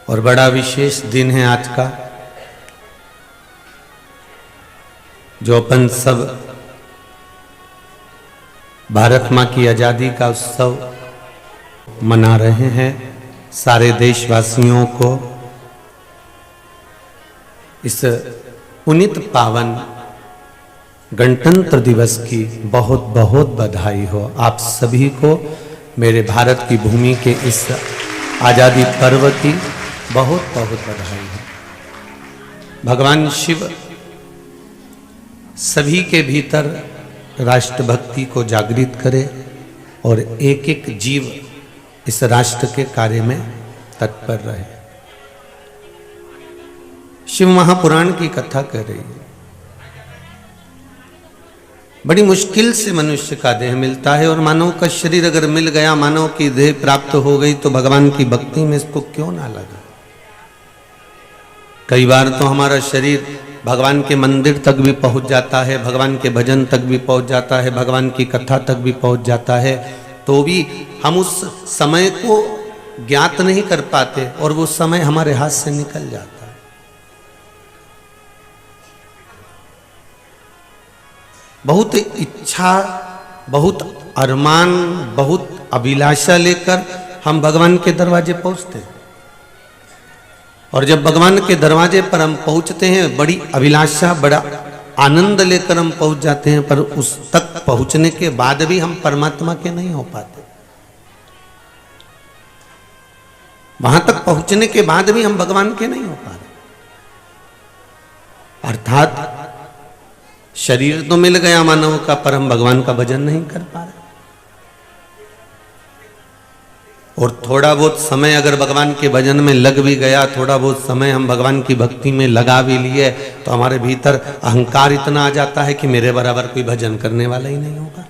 और बड़ा विशेष दिन है आज का, जो अपन सब भारत माँ की आज़ादी का उत्सव मना रहे हैं। सारे देशवासियों को इस पुनीत पावन गणतंत्र दिवस की बहुत बहुत बधाई हो। आप सभी को मेरे भारत की भूमि के इस आज़ादी पर्व की बहुत बहुत बधाई हो। भगवान शिव सभी के भीतर राष्ट्रभक्ति को जागृत करे और एक एक जीव इस राष्ट्र के कार्य में तत्पर रहे। शिव महापुराण की कथा कर रही है। बड़ी मुश्किल से मनुष्य का देह मिलता है और मानव का शरीर अगर मिल गया, मानव की देह प्राप्त हो गई, तो भगवान की भक्ति में इसको क्यों ना लगा। कई बार तो हमारा शरीर भगवान के मंदिर तक भी पहुंच जाता है, भगवान के भजन तक भी पहुंच जाता है, भगवान की कथा तक भी पहुंच जाता है, तो भी हम उस समय को ज्ञात नहीं कर पाते और वो समय हमारे हाथ से निकल जाता है। बहुत इच्छा, बहुत अरमान, बहुत अभिलाषा लेकर हम भगवान के दरवाजे पहुंचते हैं, और जब भगवान के दरवाजे पर हम पहुंचते हैं, बड़ी अभिलाषा, बड़ा आनंद लेकर हम पहुंच जाते हैं, पर उस तक पहुंचने के बाद भी हम परमात्मा के नहीं हो पाते। वहां तक पहुंचने के बाद भी हम भगवान के नहीं हो पाते। अर्थात शरीर तो मिल गया मानव का, पर हम भगवान का भजन नहीं कर पा रहे। और थोड़ा बहुत समय अगर भगवान के भजन में लग भी गया, थोड़ा बहुत समय हम भगवान की भक्ति में लगा भी लिए, तो हमारे भीतर अहंकार इतना आ जाता है कि मेरे बराबर कोई भजन करने वाला ही नहीं होगा,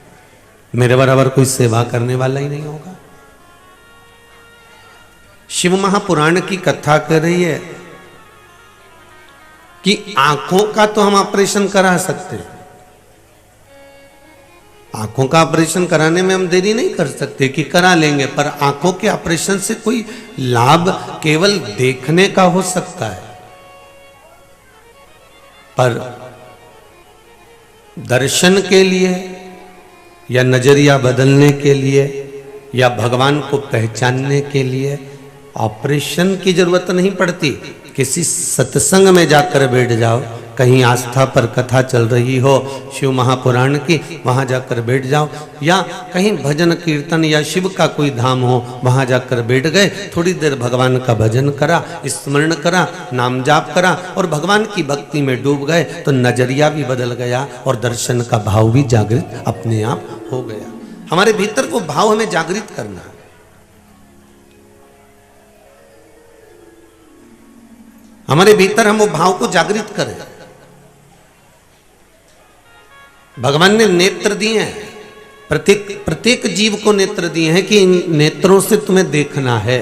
मेरे बराबर कोई सेवा करने वाला ही नहीं होगा। शिव महापुराण की कथा कर रही है कि आंखों का तो हम ऑपरेशन करा सकते हैं, आंखों का ऑपरेशन कराने में हम देरी नहीं कर सकते कि करा लेंगे, पर आंखों के ऑपरेशन से कोई लाभ केवल देखने का हो सकता है, पर दर्शन के लिए या नजरिया बदलने के लिए या भगवान को पहचानने के लिए ऑपरेशन की जरूरत नहीं पड़ती। किसी सत्संग में जाकर बैठ जाओ, कहीं आस्था पर कथा चल रही हो शिव महापुराण की, वहां जाकर बैठ जाओ, या कहीं भजन कीर्तन या शिव का कोई धाम हो, वहां जाकर बैठ गए, थोड़ी देर भगवान का भजन करा, स्मरण करा, नाम जाप करा और भगवान की भक्ति में डूब गए, तो नजरिया भी बदल गया और दर्शन का भाव भी जागृत अपने आप हो गया। हमारे भीतर वो भाव हमें जागृत करना है। हमारे भीतर हम वो भाव को जागृत करें। भगवान ने नेत्र दिए हैं, प्रत्येक जीव को नेत्र दिए हैं कि इन नेत्रों से तुम्हें देखना है।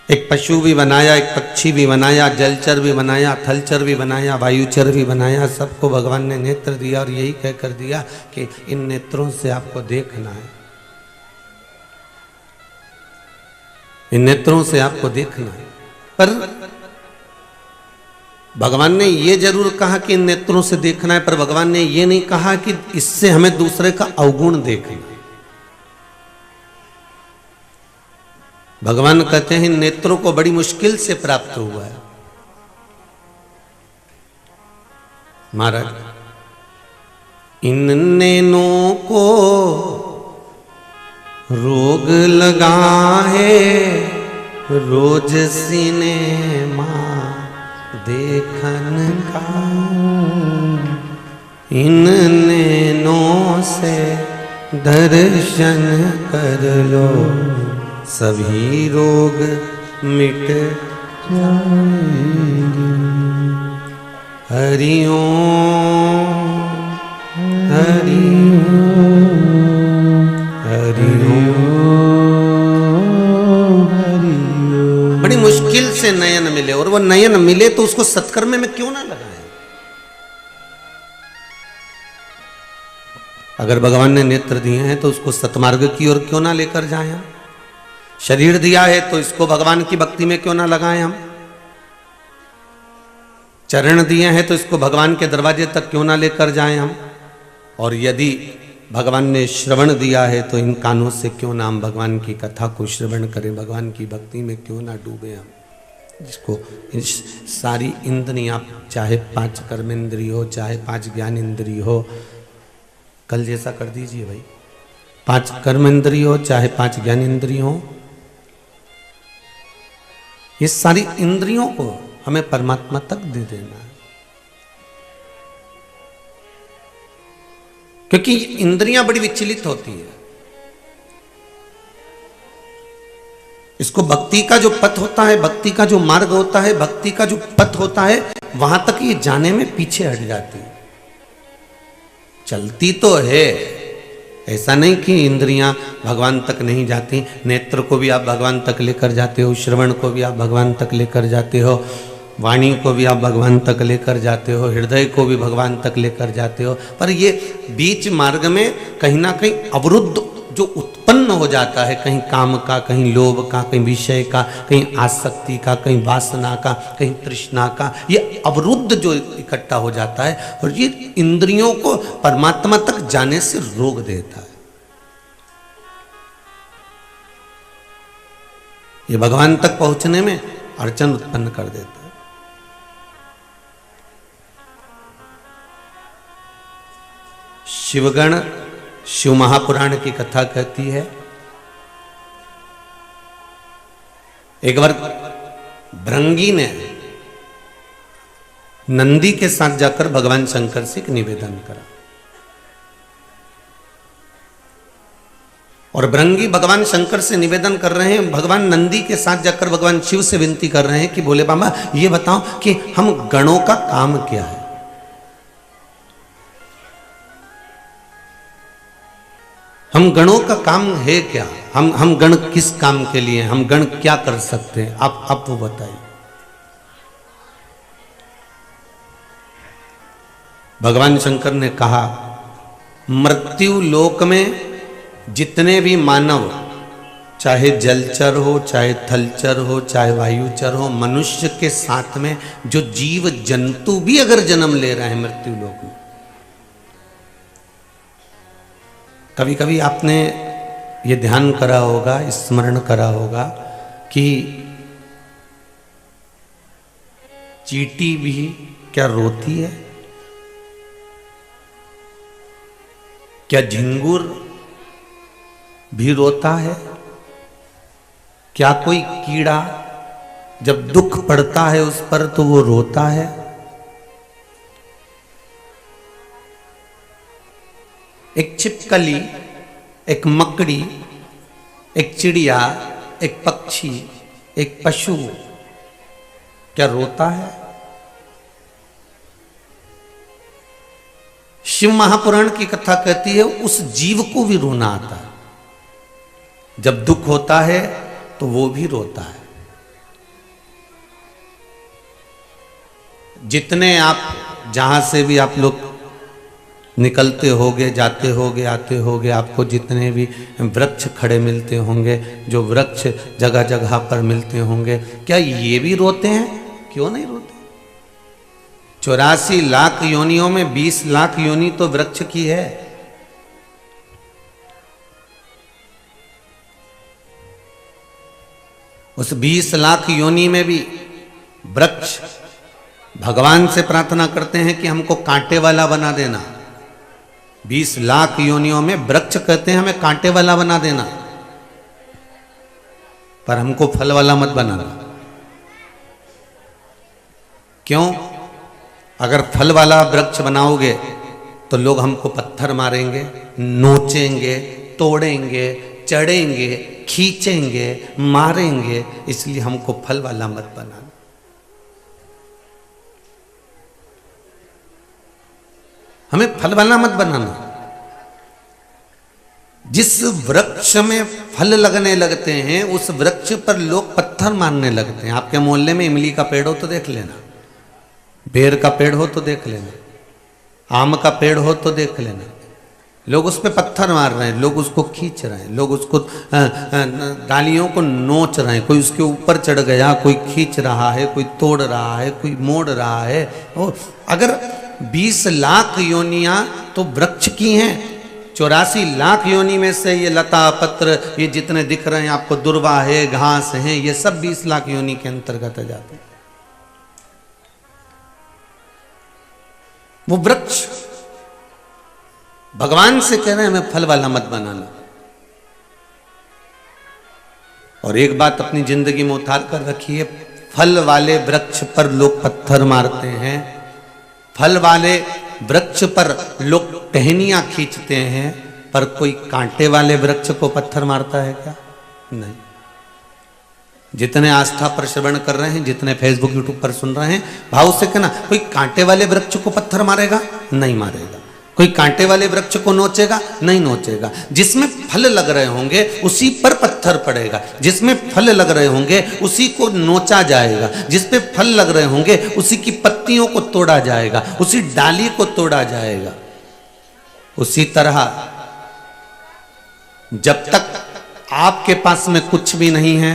एक पशु भी बनाया, एक पक्षी भी बनाया, जलचर भी बनाया, थलचर भी बनाया, वायुचर भी बनाया, सबको भगवान ने नेत्र दिया और यही कहकर दिया कि इन नेत्रों से आपको देखना है, इन नेत्रों से आपको देखना है। पर भगवान ने ये जरूर कहा कि इन नेत्रों से देखना है, पर भगवान ने ये नहीं कहा कि इससे हमें दूसरे का अवगुण देखना है। भगवान कहते हैं इन नेत्रों को बड़ी मुश्किल से प्राप्त हुआ है। महाराज, इन नैनों को रोग लगा है रोज सिनेमा देखन का, इन नैनों से दर्शन कर लो सभी रोग मिट जाएंगे। हरि ओम हरि ओम हरि ओम हरि ओम। बड़ी मुश्किल से नयन मिले, और वो नयन मिले तो उसको सत्कर्म में क्यों ना लगाए। अगर भगवान ने नेत्र दिए हैं तो उसको सतमार्ग की ओर क्यों ना लेकर जाए। शरीर दिया है तो इसको भगवान की भक्ति में क्यों ना लगाएं हम। चरण दिए हैं तो इसको भगवान के दरवाजे तक क्यों ना लेकर जाएं हम। और यदि भगवान ने श्रवण दिया है तो इन कानों से क्यों ना हम भगवान की कथा को श्रवण करें, भगवान की भक्ति में क्यों ना डूबे हम। जिसको सारी इंद्रियां, चाहे 5 कर्मेंद्रिय हो, चाहे 5 ज्ञान इंद्रिय हो, कल जैसा कर दीजिए भाई, 5 कर्मेंद्रिय हो चाहे 5 ज्ञान इंद्रिय हो, ये सारी इंद्रियों को हमें परमात्मा तक दे देना है। क्योंकि इंद्रियां बड़ी विचलित होती है। इसको भक्ति का जो पथ होता है, भक्ति का जो मार्ग होता है, भक्ति का जो पथ होता है, वहां तक ये जाने में पीछे हट जाती है। चलती तो है, ऐसा नहीं कि इंद्रियां भगवान तक नहीं जाती। नेत्र को भी आप भगवान तक लेकर जाते हो, श्रवण को भी आप भगवान तक लेकर जाते हो, वाणी को भी आप भगवान तक लेकर जाते हो, हृदय को भी भगवान तक लेकर जाते हो। पर ये बीच मार्ग में कहीं ना कहीं अवरुद्ध जो उत्पन्न हो जाता है, कहीं काम का, कहीं लोभ का, कहीं विषय का, कहीं आसक्ति का, कहीं वासना का, कहीं तृष्णा का, ये अवरुद्ध जो इकट्ठा हो जाता है और ये इंद्रियों को परमात्मा तक जाने से रोक देता है। ये भगवान तक पहुंचने में अड़चन उत्पन्न कर देता है। शिवगण शिव महापुराण की कथा कहती है, एक बार भृंगी ने नंदी के साथ जाकर भगवान शंकर से एक निवेदन करा। और भृंगी भगवान शंकर से निवेदन कर रहे हैं, भगवान नंदी के साथ जाकर भगवान शिव से विनती कर रहे हैं कि बोले बाबा ये बताओ कि हम गणों का काम क्या है। हम गणों का काम है क्या, हम गण किस काम के लिए, हम गण क्या कर सकते हैं, आप वो बताइए। भगवान शंकर ने कहा, मृत्यु लोक में जितने भी मानव, चाहे जलचर हो, चाहे थलचर हो, चाहे वायुचर हो, मनुष्य के साथ में जो जीव जंतु भी अगर जन्म ले रहे हैं मृत्यु लोक में, कभी कभी आपने ये ध्यान करा होगा, स्मरण करा होगा कि चींटी भी क्या रोती है? क्या झिंगुर भी रोता है? क्या कोई कीड़ा जब दुख पड़ता है उस पर तो वो रोता है? एक छिपकली, एक मकड़ी, एक चिड़िया, एक पक्षी, एक पशु क्या रोता है? शिव महापुराण की कथा कहती है उस जीव को भी रोना आता है। जब दुख होता है तो वो भी रोता है। जितने आप जहां से भी आप लोग निकलते होगे, जाते होगे, आते होगे, आपको जितने भी वृक्ष खड़े मिलते होंगे, जो वृक्ष जगह जगह पर मिलते होंगे, क्या ये भी रोते हैं? क्यों नहीं रोते? 84 लाख योनियों में 20 लाख योनि तो वृक्ष की है। उस 20 लाख योनि में भी वृक्ष भगवान से प्रार्थना करते हैं कि हमको कांटे वाला बना देना। 20 लाख योनियों में वृक्ष कहते हैं हमें कांटे वाला बना देना, पर हमको फल वाला मत बनाना। क्यों? अगर फल वाला वृक्ष बनाओगे तो लोग हमको पत्थर मारेंगे, नोचेंगे, तोड़ेंगे, चढ़ेंगे, खींचेंगे, मारेंगे, इसलिए हमको फल वाला मत बनाना। हमें फल वाला मत बनाना। जिस वृक्ष में फल लगने लगते हैं उस वृक्ष पर लोग पत्थर मारने लगते हैं। आपके मोहल्ले में इमली का पेड़ हो तो देख लेना, बेर का पेड़ हो तो देख लेना, आम का पेड़ हो तो देख लेना, लोग उस पर पत्थर मार रहे हैं, लोग उसको खींच रहे हैं, लोग उसको डालियों को नोच रहे हैं, कोई उसके ऊपर चढ़ गया, कोई खींच रहा है, कोई तोड़ रहा है, कोई मोड़ रहा है। और अगर 20 लाख योनियां तो वृक्ष की हैं, 84 लाख योनि में से ये लता पत्र ये जितने दिख रहे हैं आपको, दुर्वा है, घास है, ये सब 20 लाख योनि के अंतर्गत आ जाते हैं। वो वृक्ष भगवान से कह रहे हैं हमें फल वाला मत बनाना। और एक बात अपनी जिंदगी में उतार कर रखिए, फल वाले वृक्ष पर लोग पत्थर मारते हैं, फल वाले वृक्ष पर लोग टहनियां खींचते हैं, पर कोई कांटे वाले वृक्ष को पत्थर मारता है क्या? नहीं। जितने आस्था पर श्रवण कर रहे हैं, जितने फेसबुक यूट्यूब पर सुन रहे हैं, भाव से कहना, कोई कांटे वाले वृक्ष को पत्थर मारेगा? नहीं मारेगा। कोई कांटे वाले वृक्ष को नोचेगा? नहीं नोचेगा। जिसमें फल लग रहे होंगे उसी पर पत्थर पड़ेगा, जिसमें फल लग रहे होंगे उसी को नोचा जाएगा, जिस पे फल लग रहे होंगे उसी की पत्तियों को तोड़ा जाएगा, उसी डाली को तोड़ा जाएगा। उसी तरह जब तक आपके पास में कुछ भी नहीं है,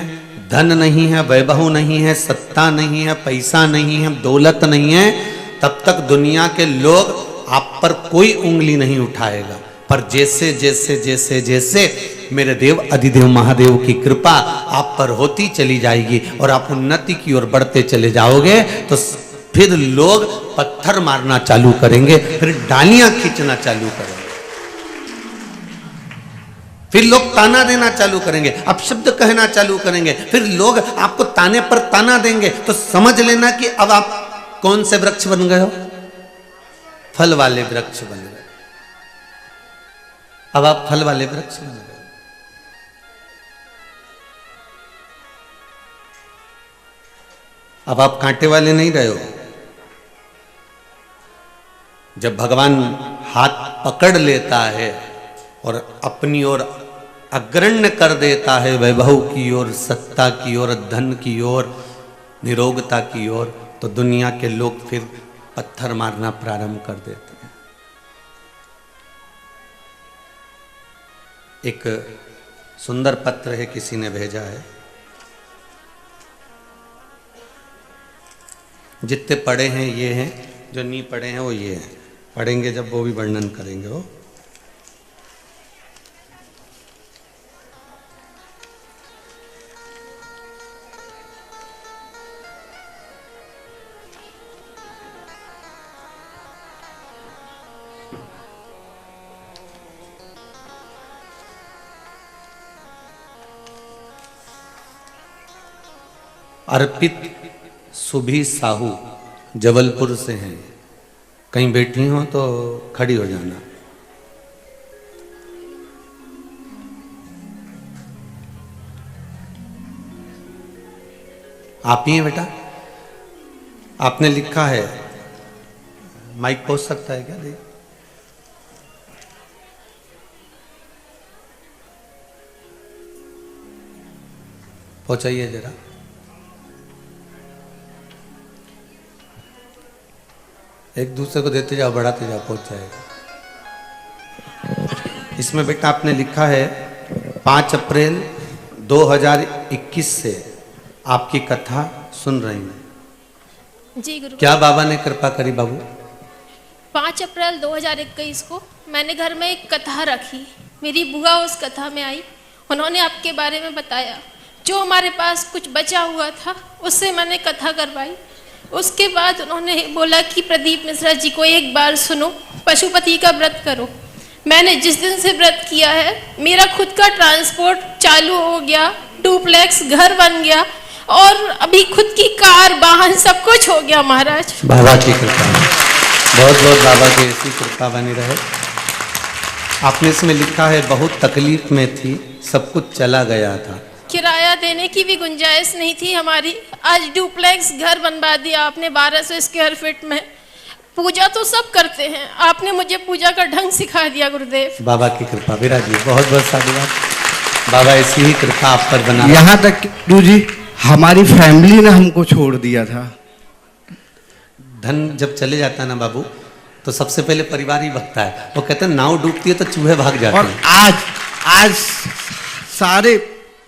धन नहीं है, वैभव नहीं है, सत्ता नहीं है, पैसा नहीं है, दौलत नहीं है, तब तक दुनिया के लोग आप पर कोई उंगली नहीं उठाएगा। पर जैसे जैसे जैसे जैसे मेरे देव अधिदेव महादेव की कृपा आप पर होती चली जाएगी और आप उन्नति की ओर बढ़ते चले जाओगे, तो फिर लोग पत्थर मारना चालू करेंगे, फिर डालियां खींचना चालू करेंगे, फिर लोग ताना देना चालू करेंगे, अपशब्द कहना चालू करेंगे, फिर लोग आपको ताने पर ताना देंगे। तो समझ लेना कि अब आप कौन से वृक्ष बन गए हो? फल वाले वृक्ष बन गए। अब आप फल वाले वृक्ष बन गए। अब आप कांटे वाले नहीं रहे हो। जब भगवान हाथ पकड़ लेता है और अपनी ओर अग्रण्य कर देता है, वैभव की ओर, सत्ता की ओर, धन की ओर, निरोगता की ओर, तो दुनिया के लोग फिर पत्थर मारना प्रारंभ कर देते हैं। एक सुंदर पत्र है, किसी ने भेजा है। जितने पढ़े हैं ये हैं, जो नहीं पढ़े हैं वो ये हैं। पढ़ेंगे जब वो भी वर्णन करेंगे। वो अर्पित सुभी साहू जबलपुर से हैं। कहीं बैठी हो तो खड़ी हो जाना। आप ही हैं बेटा? आपने लिखा है, माइक पहुंच सकता है क्या? देख, पहुंचाइए जरा। एक दूसरे को देते जाओ, बढ़ाते जाओ, पहुंच जाएगा। इसमें बेटा आपने लिखा है 5 अप्रैल 2021 से आपकी कथा सुन रही हूँ। जी गुरु। क्या बाबा ने कृपा करी बाबू? 5 अप्रैल 2021 को मैंने घर में एक कथा रखी। मेरी बुआ उस कथा में आई, उन्होंने आपके बारे में बताया। जो हमारे पास कुछ बचा हुआ था उससे मैंने कथा करवाई। उसके बाद उन्होंने बोला कि प्रदीप मिश्रा जी को एक बार सुनो, पशुपति का व्रत करो। मैंने जिस दिन से व्रत किया है, मेरा खुद का ट्रांसपोर्ट चालू हो गया, डुप्लेक्स घर बन गया और अभी खुद की कार, वाहन सब कुछ हो गया महाराज। बाबा की कृपा, बहुत बहुत बाबा की ऐसी कृपा बनी रहे। आपने इसमें लिखा है बहुत तकलीफ में थी, सब कुछ चला गया था, किराया देने की भी गुंजाइश नहीं थी हमारी। आज डुप्लेक्स घर बनवा दिया आपने 1200 स्क्वायर फीट में। पूजा तो सब करते हैं, आपने मुझे पूजा का ढंग सिखा दिया गुरुदेव। बाबा की कृपा विराज जी, बहुत बहुत साधुवाद। बाबा ऐसी ही कृपा आप पर बना। यहाँ तक गुरु जी हमारी फैमिली ने हमको छोड़ दिया था। धन जब चले जाता है ना बाबू, तो सबसे पहले परिवार ही भगता है। वो कहते हैं नाव डूबती है तो चूहे भाग जाते और हैं। आज सारे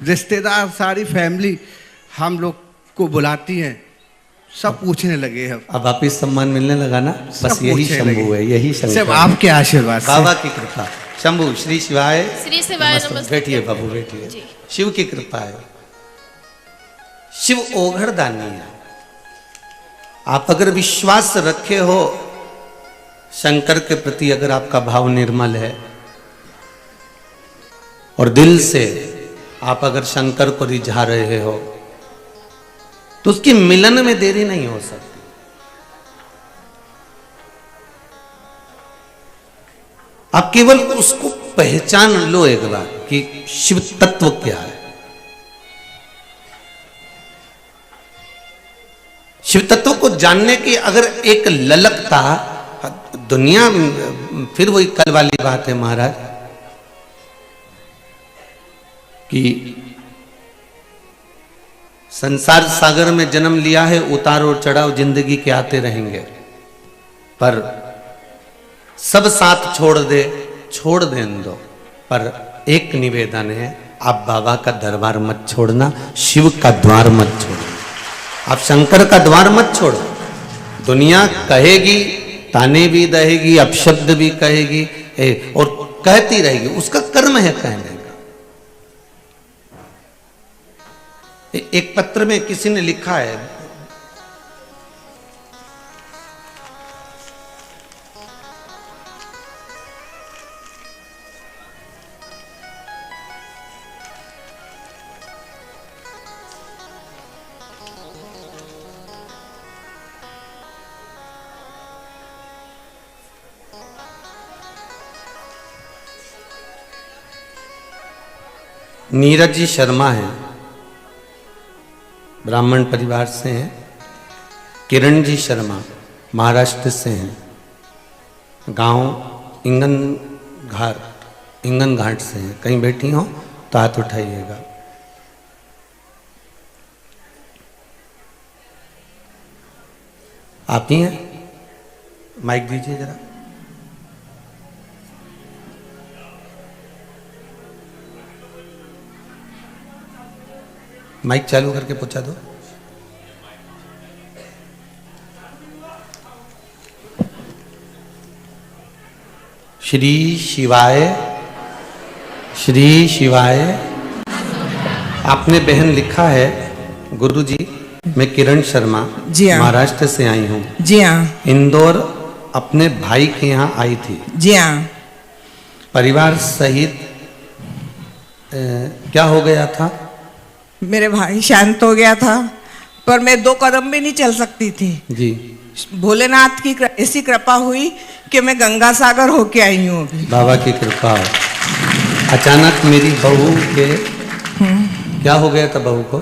रिश्तेदार, सारी फैमिली हम लोग को बुलाती हैं, सब पूछने लगे हैं। अब वापिस सम्मान मिलने लगा ना, सब बस यही पूछने शंभू लगे। है, यही शंकर सब है। आपके आशीर्वाद से। बाबा की कृपा। शंभू श्री शिवाय। श्री शिवाय नमस्ते। बैठिए बाबू, बैठिए। जी। शिव की कृपा है। शिव ओघड़दानी है। आप अगर विश्वास रखे हो शंकर के प्रति, अगर आपका भाव निर्मल है और दिल से आप अगर शंकर को रिझा रहे हो, तो उसके मिलन में देरी नहीं हो सकती। आप केवल उसको पहचान लो एक बार कि शिव तत्व क्या है। शिव तत्व को जानने की अगर एक ललकता, दुनिया फिर वही कल वाली बात है महाराज कि संसार सागर में जन्म लिया है, उतार और चढ़ाव जिंदगी के आते रहेंगे, पर सब साथ छोड़ दें दो। पर एक निवेदन है, आप बाबा का दरबार मत छोड़ना, शिव का द्वार मत छोड़ना। आप शंकर का द्वार मत छोड़ो। दुनिया कहेगी, ताने भी दहेगी, अपशब्द भी कहेगी और कहती रहेगी, उसका कर्म है कहने का। एक पत्र में किसी ने लिखा है, नीरज जी शर्मा हैं, ब्राह्मण परिवार से हैं। किरण जी शर्मा महाराष्ट्र से हैं, गांव इंगन घाट से हैं। कहीं बैठी हो तो हाथ उठाइएगा। आप ही हैं? माइक दीजिए जरा। माइक चालू करके पूछा दो। श्री शिवाय, श्री शिवाय। आपने बहन लिखा है, गुरुजी मैं किरण शर्मा जी हाँ। महाराष्ट्र से आई हूँ। जी हाँ। इंदौर अपने भाई के यहाँ आई थी। जी हाँ। परिवार सहित क्या हो गया था? मेरे भाई शांत हो गया था, पर मैं 2 कदम भी नहीं चल सकती थी। जी। भोलेनाथ की ऐसी कृपा हुई कि मैं गंगा सागर होके आई हूँ अभी। बाबा की कृपा। अचानक मेरी बहू के क्या हो गया था? बहू को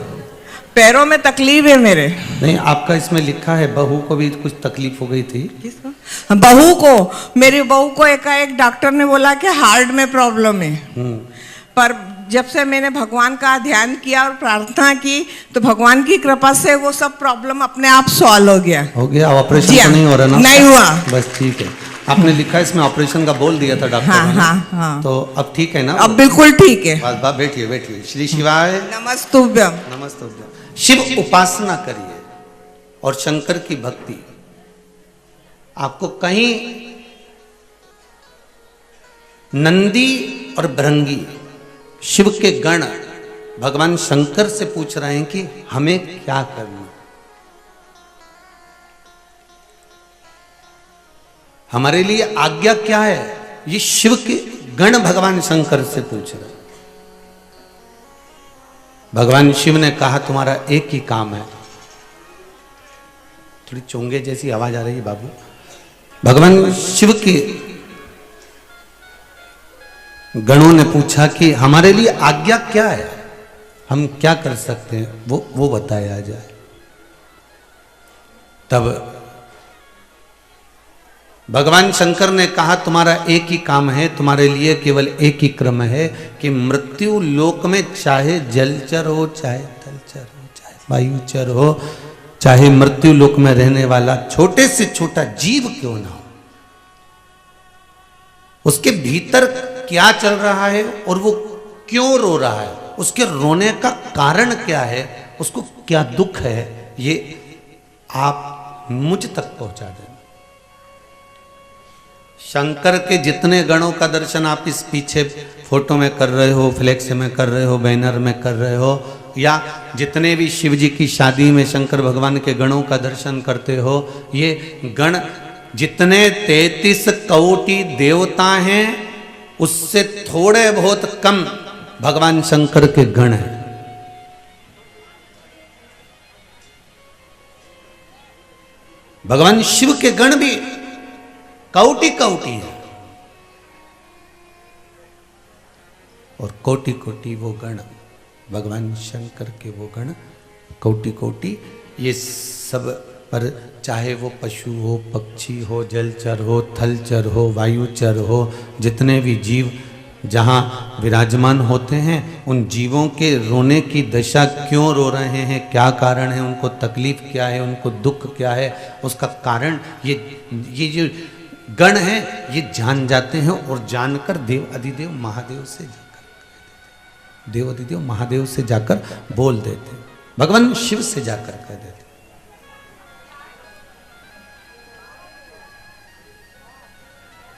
पैरों में तकलीफ है मेरे। नहीं, आपका इसमें लिखा है बहू को भी कुछ तकलीफ हो गई थी। किसको? बहू को। मेरी बहू को एकाएक डॉक्टर ने बोला कि हार्ट में प्रॉब्लम है। पर जब से मैंने भगवान का ध्यान किया और प्रार्थना की, तो भगवान की कृपा से वो सब प्रॉब्लम अपने आप सॉल्व हो गया। हो गया? ऑपरेशन जी तो हाँ। नहीं हो रहा ना? नहीं हुआ। बस ठीक है। आपने लिखा है इसमें ऑपरेशन का बोल दिया था डॉक्टर हाँ, ने। हाँ, हाँ। तो अब ठीक है ना? अब बिल्कुल ठीक है। बस बाप बैठिए, बैठिए। श्री शिवाय नमस्तुभ्यम। नमस्तुभ्यम। शिव उपासना करिए और शंकर की भक्ति। आपको कहीं नंदी और भृंगी शिव के गण भगवान शंकर से पूछ रहे हैं कि हमें क्या करना, हमारे लिए आज्ञा क्या है। ये शिव के गण भगवान शंकर से पूछ रहे हैं। भगवान शिव ने कहा तुम्हारा एक ही काम है। थोड़ी चोंगे जैसी आवाज आ रही है बाबू। भगवान शिव के गणों ने पूछा कि हमारे लिए आज्ञा क्या है, हम क्या कर सकते हैं, वो बताया जाए। तब भगवान शंकर ने कहा तुम्हारा एक ही काम है, तुम्हारे लिए केवल एक ही क्रम है कि मृत्यु लोक में चाहे जलचर हो, चाहे थलचर हो, चाहे वायुचर हो, चाहे मृत्यु लोक में रहने वाला छोटे से छोटा जीव क्यों ना हो, उसके भीतर क्या चल रहा है और वो क्यों रो रहा है, उसके रोने का कारण क्या है, उसको क्या दुख है, ये आप मुझ तक पहुंचा देना। शंकर के जितने गणों का दर्शन आप इस पीछे फोटो में कर रहे हो, फ्लेक्स में कर रहे हो, बैनर में कर रहे हो, या जितने भी शिव जी की शादी में शंकर भगवान के गणों का दर्शन करते हो, ये गण जितने 33 कोटि देवता हैं उससे थोड़े बहुत कम भगवान शंकर के गण हैं। भगवान शिव के गण भी कोटि कोटि है और कोटि कोटि वो गण भगवान शंकर के वो गण कोटि कोटि। ये सब पर चाहे वो पशु हो, पक्षी हो, जलचर हो, थलचर हो, वायुचर हो, जितने भी जीव जहाँ विराजमान होते हैं, उन जीवों के रोने की दशा क्यों रो रहे हैं, क्या कारण है, उनको तकलीफ क्या है, उनको दुख क्या है, उसका कारण ये जो गण है ये जान जाते हैं और जानकर देव अधिदेव महादेव से जाकर, देव अधिदेव महादेव से जाकर बोल देते हैं, भगवान शिव से जाकर कह देते।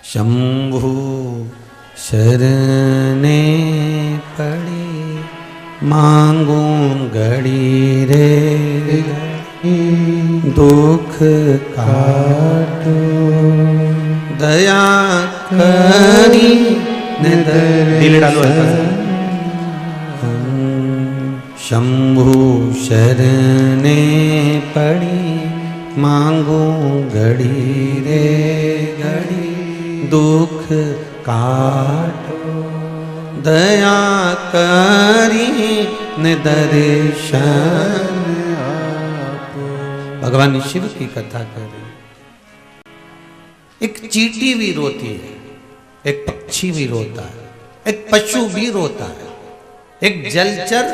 शंभु शरणे पड़ी मांगू घड़ी रे दुख काटो दया करी दिल डालो। शंभु शरणे पड़ी मांगू घड़ी रे घड़ी दुख काटो दया करी दर्शन आपो। भगवान शिव की कथा करें। एक चींटी भी रोती है, एक पक्षी भी रोता है, एक पशु भी रोता है, एक जलचर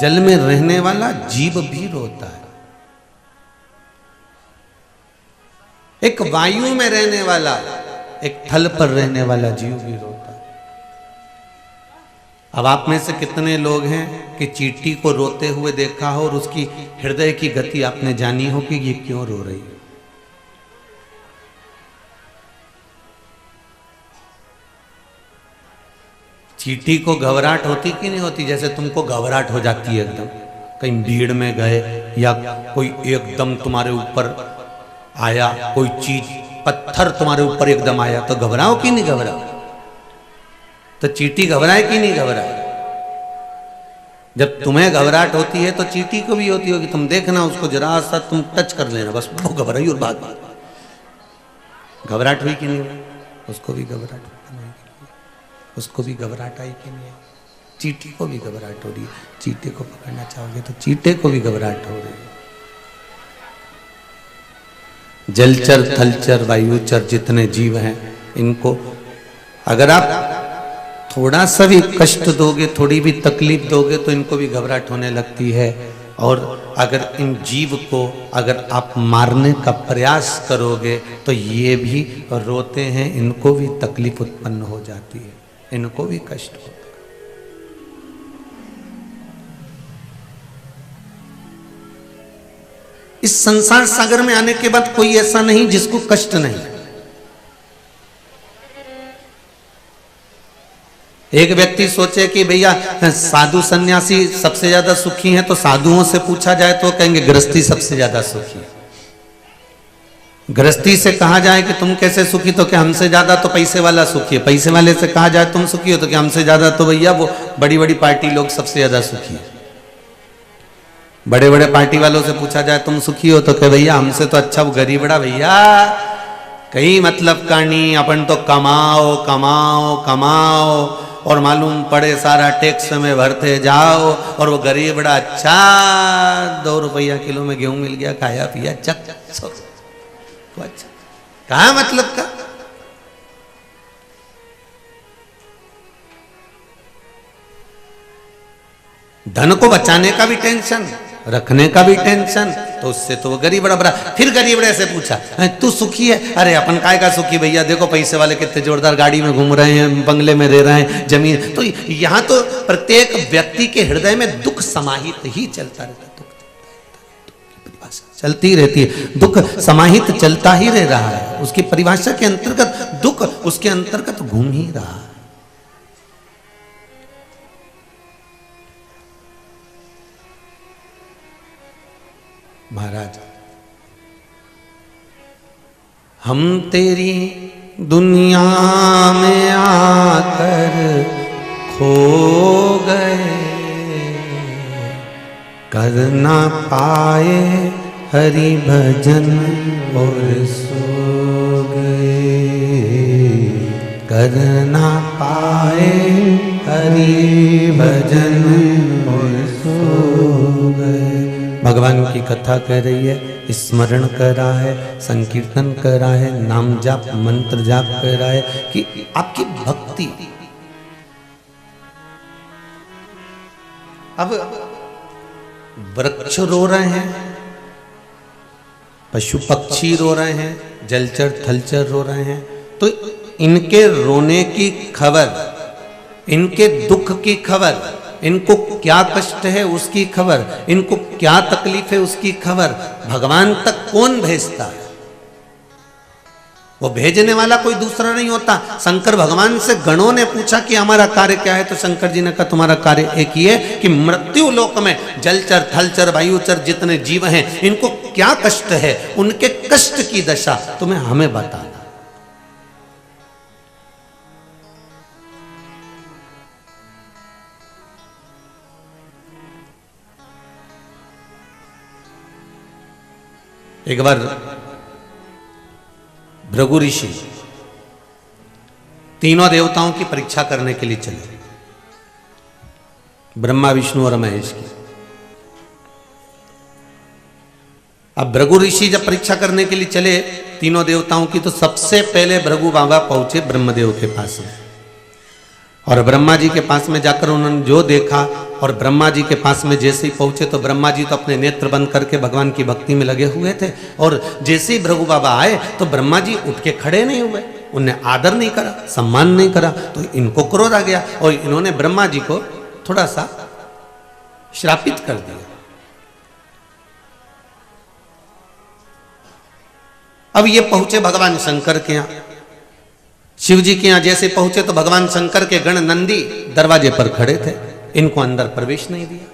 जल में रहने वाला जीव भी रोता है, एक वायु में रहने वाला, एक थल पर रहने वाला जीव भी रोता है। अब आप में से कितने लोग हैं कि चींटी को रोते हुए देखा हो और उसकी हृदय की गति आपने जानी हो कि ये क्यों रो रही है? चींटी को घबराहट होती कि नहीं होती? जैसे तुमको घबराहट हो जाती है एकदम, कहीं भीड़ में गए या कोई एकदम तुम्हारे ऊपर आया, कोई चीज पत्थर तुम्हारे ऊपर एकदम आया तो घबराओ कि नहीं घबराओ? तो चींटी घबराए कि नहीं घबराए? जब तुम्हें घबराहट होती है तो चींटी को भी होती होगी। तुम देखना उसको जरा सा तुम टच कर लेना, बस वो घबराई और भाग। घबराहट हुई कि नहीं? उसको भी घबराहट हुई, उसको भी घबराहट आई कि नहीं? चींटी को भी घबराहट हो रही है। चींटे को पकड़ना चाहोगे तो चींटे को भी घबराहट हो रही है। जलचर थलचर वायुचर जितने जीव हैं, इनको अगर आप थोड़ा सा भी कष्ट दोगे, थोड़ी भी तकलीफ दोगे तो इनको भी घबराहट होने लगती है। और अगर इन जीव को अगर आप मारने का प्रयास करोगे तो ये भी रोते हैं, इनको भी तकलीफ उत्पन्न हो जाती है, इनको भी कष्ट होता है। इस संसार सागर में आने के बाद कोई ऐसा नहीं जिसको कष्ट नहीं। एक व्यक्ति सोचे कि भैया साधु सन्यासी सबसे ज्यादा सुखी हैं, तो साधुओं से पूछा जाए तो कहेंगे गृहस्थी सबसे ज्यादा सुखी है। गृहस्थी से कहा जाए कि तुम कैसे सुखी, तो क्या हमसे ज्यादा तो पैसे वाला सुखी है। पैसे वाले से कहा जाए तुम सुखी हो, तो क्या हमसे ज्यादा तो भैया वो बड़ी बड़ी पार्टी लोग सबसे ज्यादा सुखी है। बड़े बड़े पार्टी वालों से पूछा जाए तुम सुखी हो, तो क्या भैया हमसे तो अच्छा वो गरीबड़ा भैया कहीं मतलब का नहीं, अपन तो कमाओ कमाओ कमाओ और मालूम पड़े सारा टैक्स में भरते जाओ, और वो गरीब बड़ा अच्छा 2 रुपया किलो में गेहूं मिल गया, खाया पिया चक तो अच्छा। कहा मतलब का? धन को बचाने का भी टेंशन, रखने का भी टेंशन, तो उससे तो वो गरीब रबरा। फिर गरीबड़े से पूछा, तू सुखी है? अरे अपन काय का सुखी भैया, देखो पैसे वाले कितने जोरदार गाड़ी में घूम रहे हैं, बंगले में रह रहे हैं, जमीन। तो यहाँ तो प्रत्येक व्यक्ति के हृदय में दुख समाहित ही चलता रहता है, दुख चलती रहती है, दुख समाहित चलता ही रह रहा है। उसकी परिभाषा के अंतर्गत दुख उसके अंतर्गत घूम ही रहा है। महाराज, हम तेरी दुनिया में आकर खो गए, कर ना पाए हरि भजन और सो गए, कर ना पाए हरि भजन और सो गए। भगवान की कथा कह रही है, स्मरण कर रहा है, संकीर्तन कर रहा है, नाम जाप मंत्र जाप कर रहा है कि आपकी भक्ति। अब वृक्ष रो रहे हैं, पशु पक्षी रो रहे हैं, जलचर थलचर रो रहे हैं, तो इनके रोने की खबर, इनके दुख की खबर, इनको क्या कष्ट है उसकी खबर, इनको क्या तकलीफ है उसकी खबर भगवान तक कौन भेजता है? वो भेजने वाला कोई दूसरा नहीं होता। शंकर भगवान से गणों ने पूछा कि हमारा कार्य क्या है, तो शंकर जी ने कहा तुम्हारा कार्य एक ही है कि मृत्यु लोक में जलचर थलचर वायुचर जितने जीव हैं इनको क्या कष्ट है, उनके कष्ट की दशा तुम्हें हमें बताना। एक बार भृगु ऋषि तीनों देवताओं की परीक्षा करने के लिए चले, ब्रह्मा विष्णु और महेश की। अब भृगु ऋषि जब परीक्षा करने के लिए चले तीनों देवताओं की, तो सबसे पहले भृगु बाबा पहुंचे ब्रह्मदेव के पास में, और ब्रह्मा जी के पास में जाकर उन्होंने जो देखा, और ब्रह्मा जी के पास में जैसे ही पहुंचे तो ब्रह्मा जी तो अपने नेत्र बंद करके भगवान की भक्ति में लगे हुए थे, और जैसे ही भृगु बाबा आए तो ब्रह्मा जी उठ के खड़े नहीं हुए, उन्हें आदर नहीं करा, सम्मान नहीं करा, तो इनको क्रोध आ गया और इन्होंने ब्रह्मा जी को थोड़ा सा श्रापित कर दिया। अब ये पहुंचे भगवान शंकर के यहां, शिव जी के यहां जैसे पहुंचे तो भगवान शंकर के गण नंदी दरवाजे पर खड़े थे, इनको अंदर प्रवेश नहीं दिया।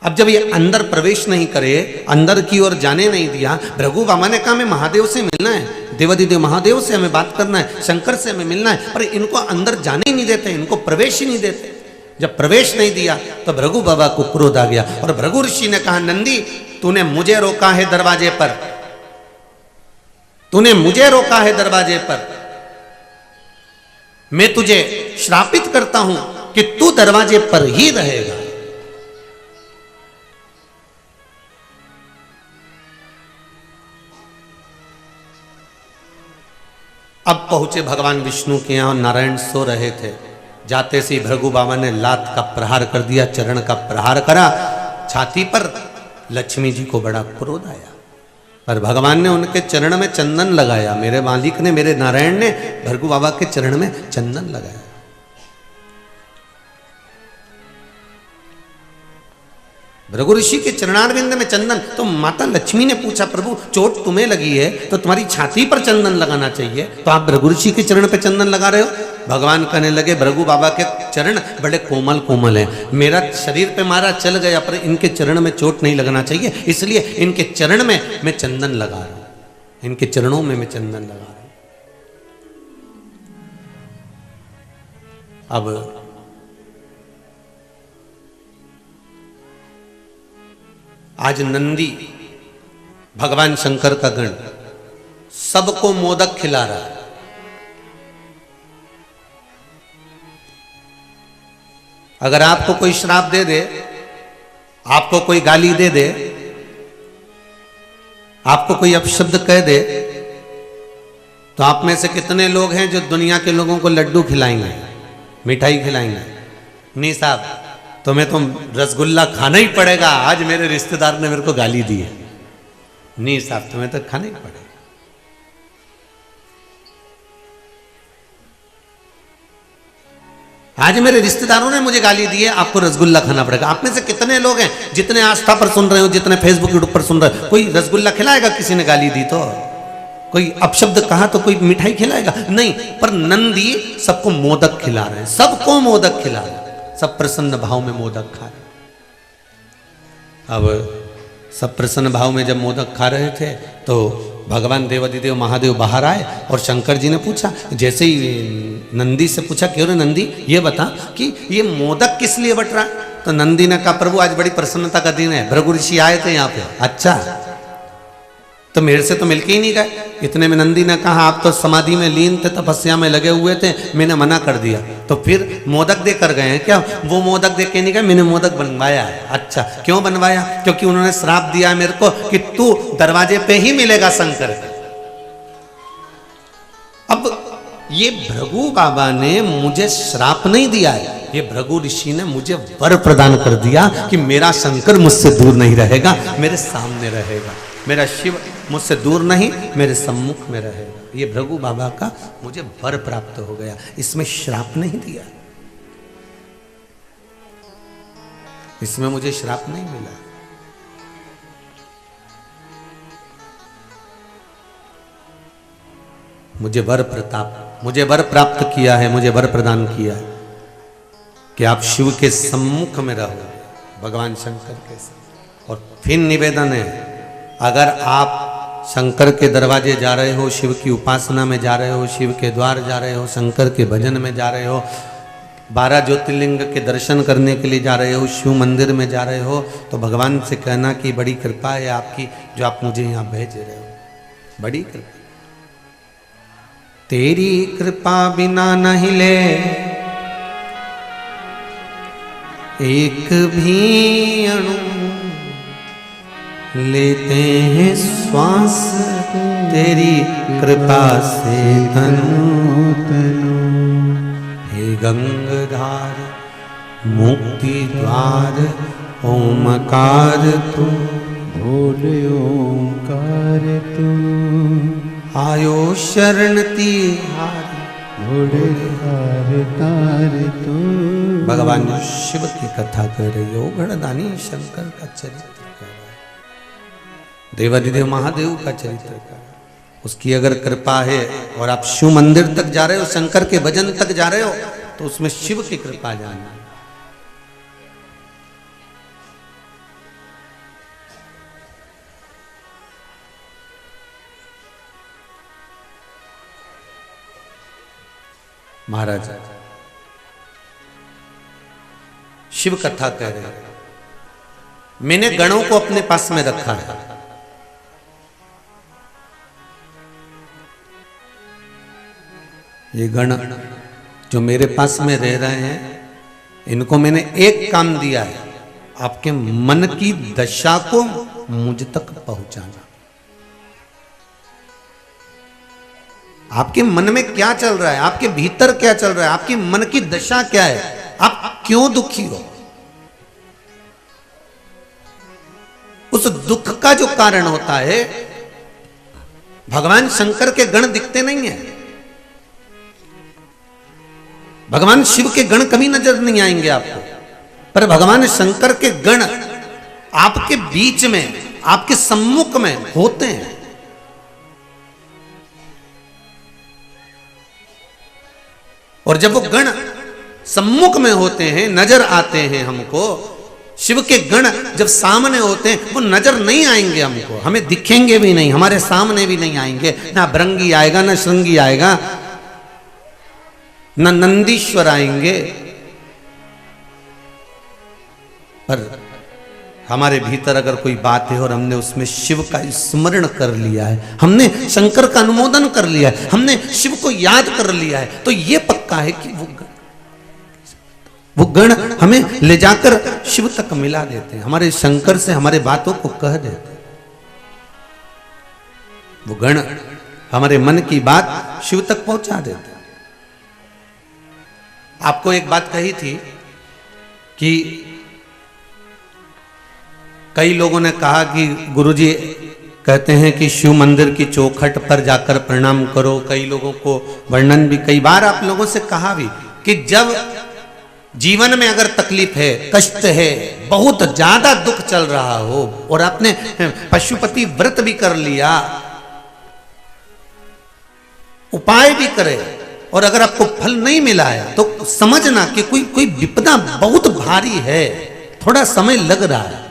अब जब ये अंदर प्रवेश नहीं करे, अंदर की ओर जाने नहीं दिया, भृगु बाबा ने कहा हमें महादेव से मिलना है, देवाधिदेव महादेव से हमें बात करना है, शंकर से हमें मिलना है, पर इनको अंदर जाने ही नहीं देते, इनको प्रवेश ही नहीं देते। जब प्रवेश नहीं दिया तो भृगु बाबा को क्रोध आ गया, और भृगु ऋषि ने कहा नंदी तूने मुझे रोका है दरवाजे पर, तूने मुझे रोका है दरवाजे पर, मैं तुझे श्रापित करता हूं कि तू दरवाजे पर ही रहेगा। अब पहुंचे भगवान विष्णु के यहां, नारायण सो रहे थे, जाते से भृगु बाबा ने लात का प्रहार कर दिया, चरण का प्रहार करा छाती पर। लक्ष्मी जी को बड़ा क्रोध आया, पर भगवान ने उनके चरण में चंदन लगाया, मेरे मालिक ने, मेरे नारायण ने भृगु बाबा के चरण में चंदन लगाया। भृगु ऋषि के चरणारविंद में चंदन, तो माता लक्ष्मी ने पूछा प्रभु चोट तुम्हें लगी है तो तुम्हारी छाती पर चंदन लगाना चाहिए, तो आप भृगु ऋषि के चरण पे चंदन लगा रहे हो। भगवान कहने लगे भृगु बाबा के चरण बड़े कोमल कोमल हैं, मेरा शरीर पे मारा चल गया पर इनके चरण में चोट नहीं लगना चाहिए, इसलिए इनके चरण में मैं चंदन लगा रहा हूं, इनके चरणों में मैं चंदन लगा रहा हूं। अब आज नंदी भगवान शंकर का गण सबको मोदक खिला रहा है। अगर आपको कोई श्राप दे दे, आपको कोई गाली दे दे, आपको कोई अपशब्द कह दे, तो आप में से कितने लोग हैं जो दुनिया के लोगों को लड्डू खिलाएंगे, मिठाई खिलाएंगे? नहीं साहब, तो तुम्हें तो रसगुल्ला खाना ही पड़ेगा, आज मेरे रिश्तेदार ने मेरे को गाली दी है। नहीं साहब, तुम्हें तो खाना ही पड़ेगा। आज मेरे रिश्तेदारों ने मुझे गाली दी है, आपको रसगुल्ला खाना पड़ेगा। आप में से कितने लोग हैं जितने आस्था पर सुन रहे हो, जितने फेसबुक यूट्यूब पर सुन रहे हो, कोई रसगुल्ला खिलाएगा? किसी ने गाली दी तो कोई अपशब्द कहा तो कोई मिठाई खिलाएगा? नहीं। पर नंदी सबको मोदक खिला रहे हैं, सबको मोदक खिला रहे हैं, सब प्रसन्न भाव में मोदक खा रहे हैं। अब सब प्रसन्न भाव में जब मोदक खा रहे थे तो भगवान देवादिदेव महादेव बाहर आए और शंकर जी ने पूछा, जैसे ही नंदी से पूछा, क्यों रे नंदी ये बता कि ये मोदक किस लिए बट रहा? तो नंदी ने कहा, प्रभु आज बड़ी प्रसन्नता का दिन है, भृगु ऋषि आए थे यहाँ पे। अच्छा, तो मेरे से तो मिलके ही नहीं गए। इतने में नंदी ने कहा, आप तो समाधि में लीन थे, तपस्या में लगे हुए थे, मैंने मना कर दिया। तो फिर मोदक देकर गए हैं क्या? वो मोदक दे के नहीं गए, मैंने मोदक बनवाया है। अच्छा, क्यों बनवाया? क्योंकि उन्होंने श्राप दिया है मेरे को कि तू दरवाजे पे ही मिलेगा शंकर के। अब ये भृगु बाबा ने मुझे श्राप नहीं दिया है, ये भृगु ऋषि ने मुझे वर प्रदान कर दिया कि मेरा शंकर मुझसे दूर नहीं रहेगा, मेरे सामने रहेगा। मेरा शिव मुझसे दूर नहीं, मेरे सम्मुख में रहेगा। ये भृगु बाबा का मुझे वर प्राप्त हो गया, इसमें श्राप नहीं दिया, इसमें मुझे श्राप नहीं मिला। मुझे वर प्रताप, मुझे वर प्राप्त किया है, मुझे वर प्रदान किया है कि आप शिव के सम्मुख में रहो, भगवान शंकर के साथ। और फिर निवेदन है, अगर आप शंकर के दरवाजे जा रहे हो, शिव की उपासना में जा रहे हो, शिव के द्वार जा रहे हो, शंकर के भजन में जा रहे हो, 12 ज्योतिर्लिंग के दर्शन करने के लिए जा रहे हो, शिव मंदिर में जा रहे हो, तो भगवान से कहना कि बड़ी कृपा है आपकी जो आप मुझे यहाँ भेज रहे हो, बड़ी कृपा। तेरी कृपा बिना नहीं ले एक भी अणु, लेते हैं श्वास तेरी कृपा से तनु तनु। हे गंगाधार मुक्ति द्वार ओमकार तू, भोले ओमकार तू, आयो शरण तिहारी, भोले हार तार तू। भगवान शिव की कथा कर रही हो, गणदानी शंकर का चरित्र, देवादिदेव महादेव का चरित्र का, उसकी अगर कृपा है और आप शिव मंदिर तक जा रहे हो, शंकर के भजन तक जा रहे हो, तो उसमें शिव की कृपा जाना। महाराज शिव कथा कह रहे हैं, मैंने गणों को अपने पास में रखा है। ये गण जो मेरे पास में रह रहे हैं, इनको मैंने एक काम दिया है, आपके मन की दशा को मुझ तक पहुंचाना। आपके मन में क्या चल रहा है, आपके भीतर क्या चल रहा है, आपकी मन की दशा क्या है, आप क्यों दुखी हो, उस दुख का जो कारण होता है, भगवान शंकर के गण दिखते नहीं है, भगवान शिव के गण कभी नजर नहीं आएंगे आपको, पर भगवान शंकर के गण आपके बीच में, आपके सम्मुख में होते हैं। और जब वो गण सम्मुख में होते हैं, नजर आते हैं हमको, शिव के गण जब सामने होते हैं, वो नजर नहीं आएंगे हमको, हमें दिखेंगे भी नहीं, हमारे सामने भी नहीं आएंगे, ना भृंगी आएगा, ना श्रृंगी आएगा, न नंदीश्वर आएंगे, पर हमारे भीतर अगर कोई बात है और हमने उसमें शिव का स्मरण कर लिया है, हमने शंकर का अनुमोदन कर लिया है, हमने शिव को याद कर लिया है, तो ये पक्का है कि वो गण हमें ले जाकर शिव तक मिला देते हैं, हमारे शंकर से हमारे बातों को कह देते हैं। वो गण हमारे मन की बात शिव तक पहुंचा देते हैं। आपको एक बात कही थी कि कई लोगों ने कहा कि गुरुजी कहते हैं कि शिव मंदिर की चौखट पर जाकर प्रणाम करो। कई लोगों को वर्णन भी कई बार आप लोगों से कहा भी कि जब जीवन में अगर तकलीफ है, कष्ट है, बहुत ज्यादा दुख चल रहा हो और आपने पशुपति व्रत भी कर लिया, उपाय भी करे और अगर आपको फल नहीं मिला है तो समझना कि कोई विपदा बहुत भारी है, थोड़ा समय लग रहा है।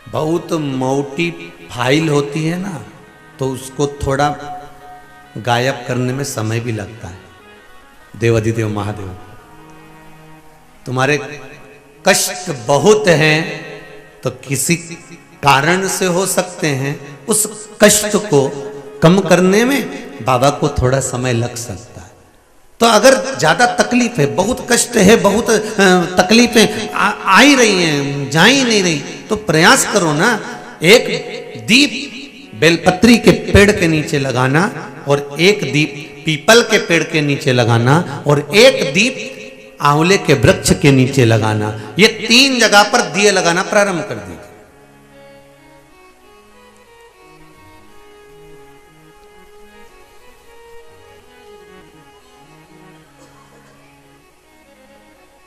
बहुत मोटी फाइल होती है ना, तो उसको थोड़ा गायब करने में समय भी लगता है। देवाधिदेव महादेव, तुम्हारे कष्ट बहुत हैं तो किसी कारण से हो सकते हैं, उस कष्ट को कम करने में बाबा को थोड़ा समय लग सकता है। तो अगर ज्यादा तकलीफ है, बहुत कष्ट है, बहुत तकलीफें आ ही रही हैं, जा ही नहीं रही, तो प्रयास करो ना, एक दीप बेलपत्री के पेड़ के नीचे लगाना और एक दीप पीपल के पेड़ के नीचे लगाना और एक दीप आंवले के वृक्ष के नीचे लगाना। ये 3 जगह पर दिए लगाना प्रारंभ कर दीजिए।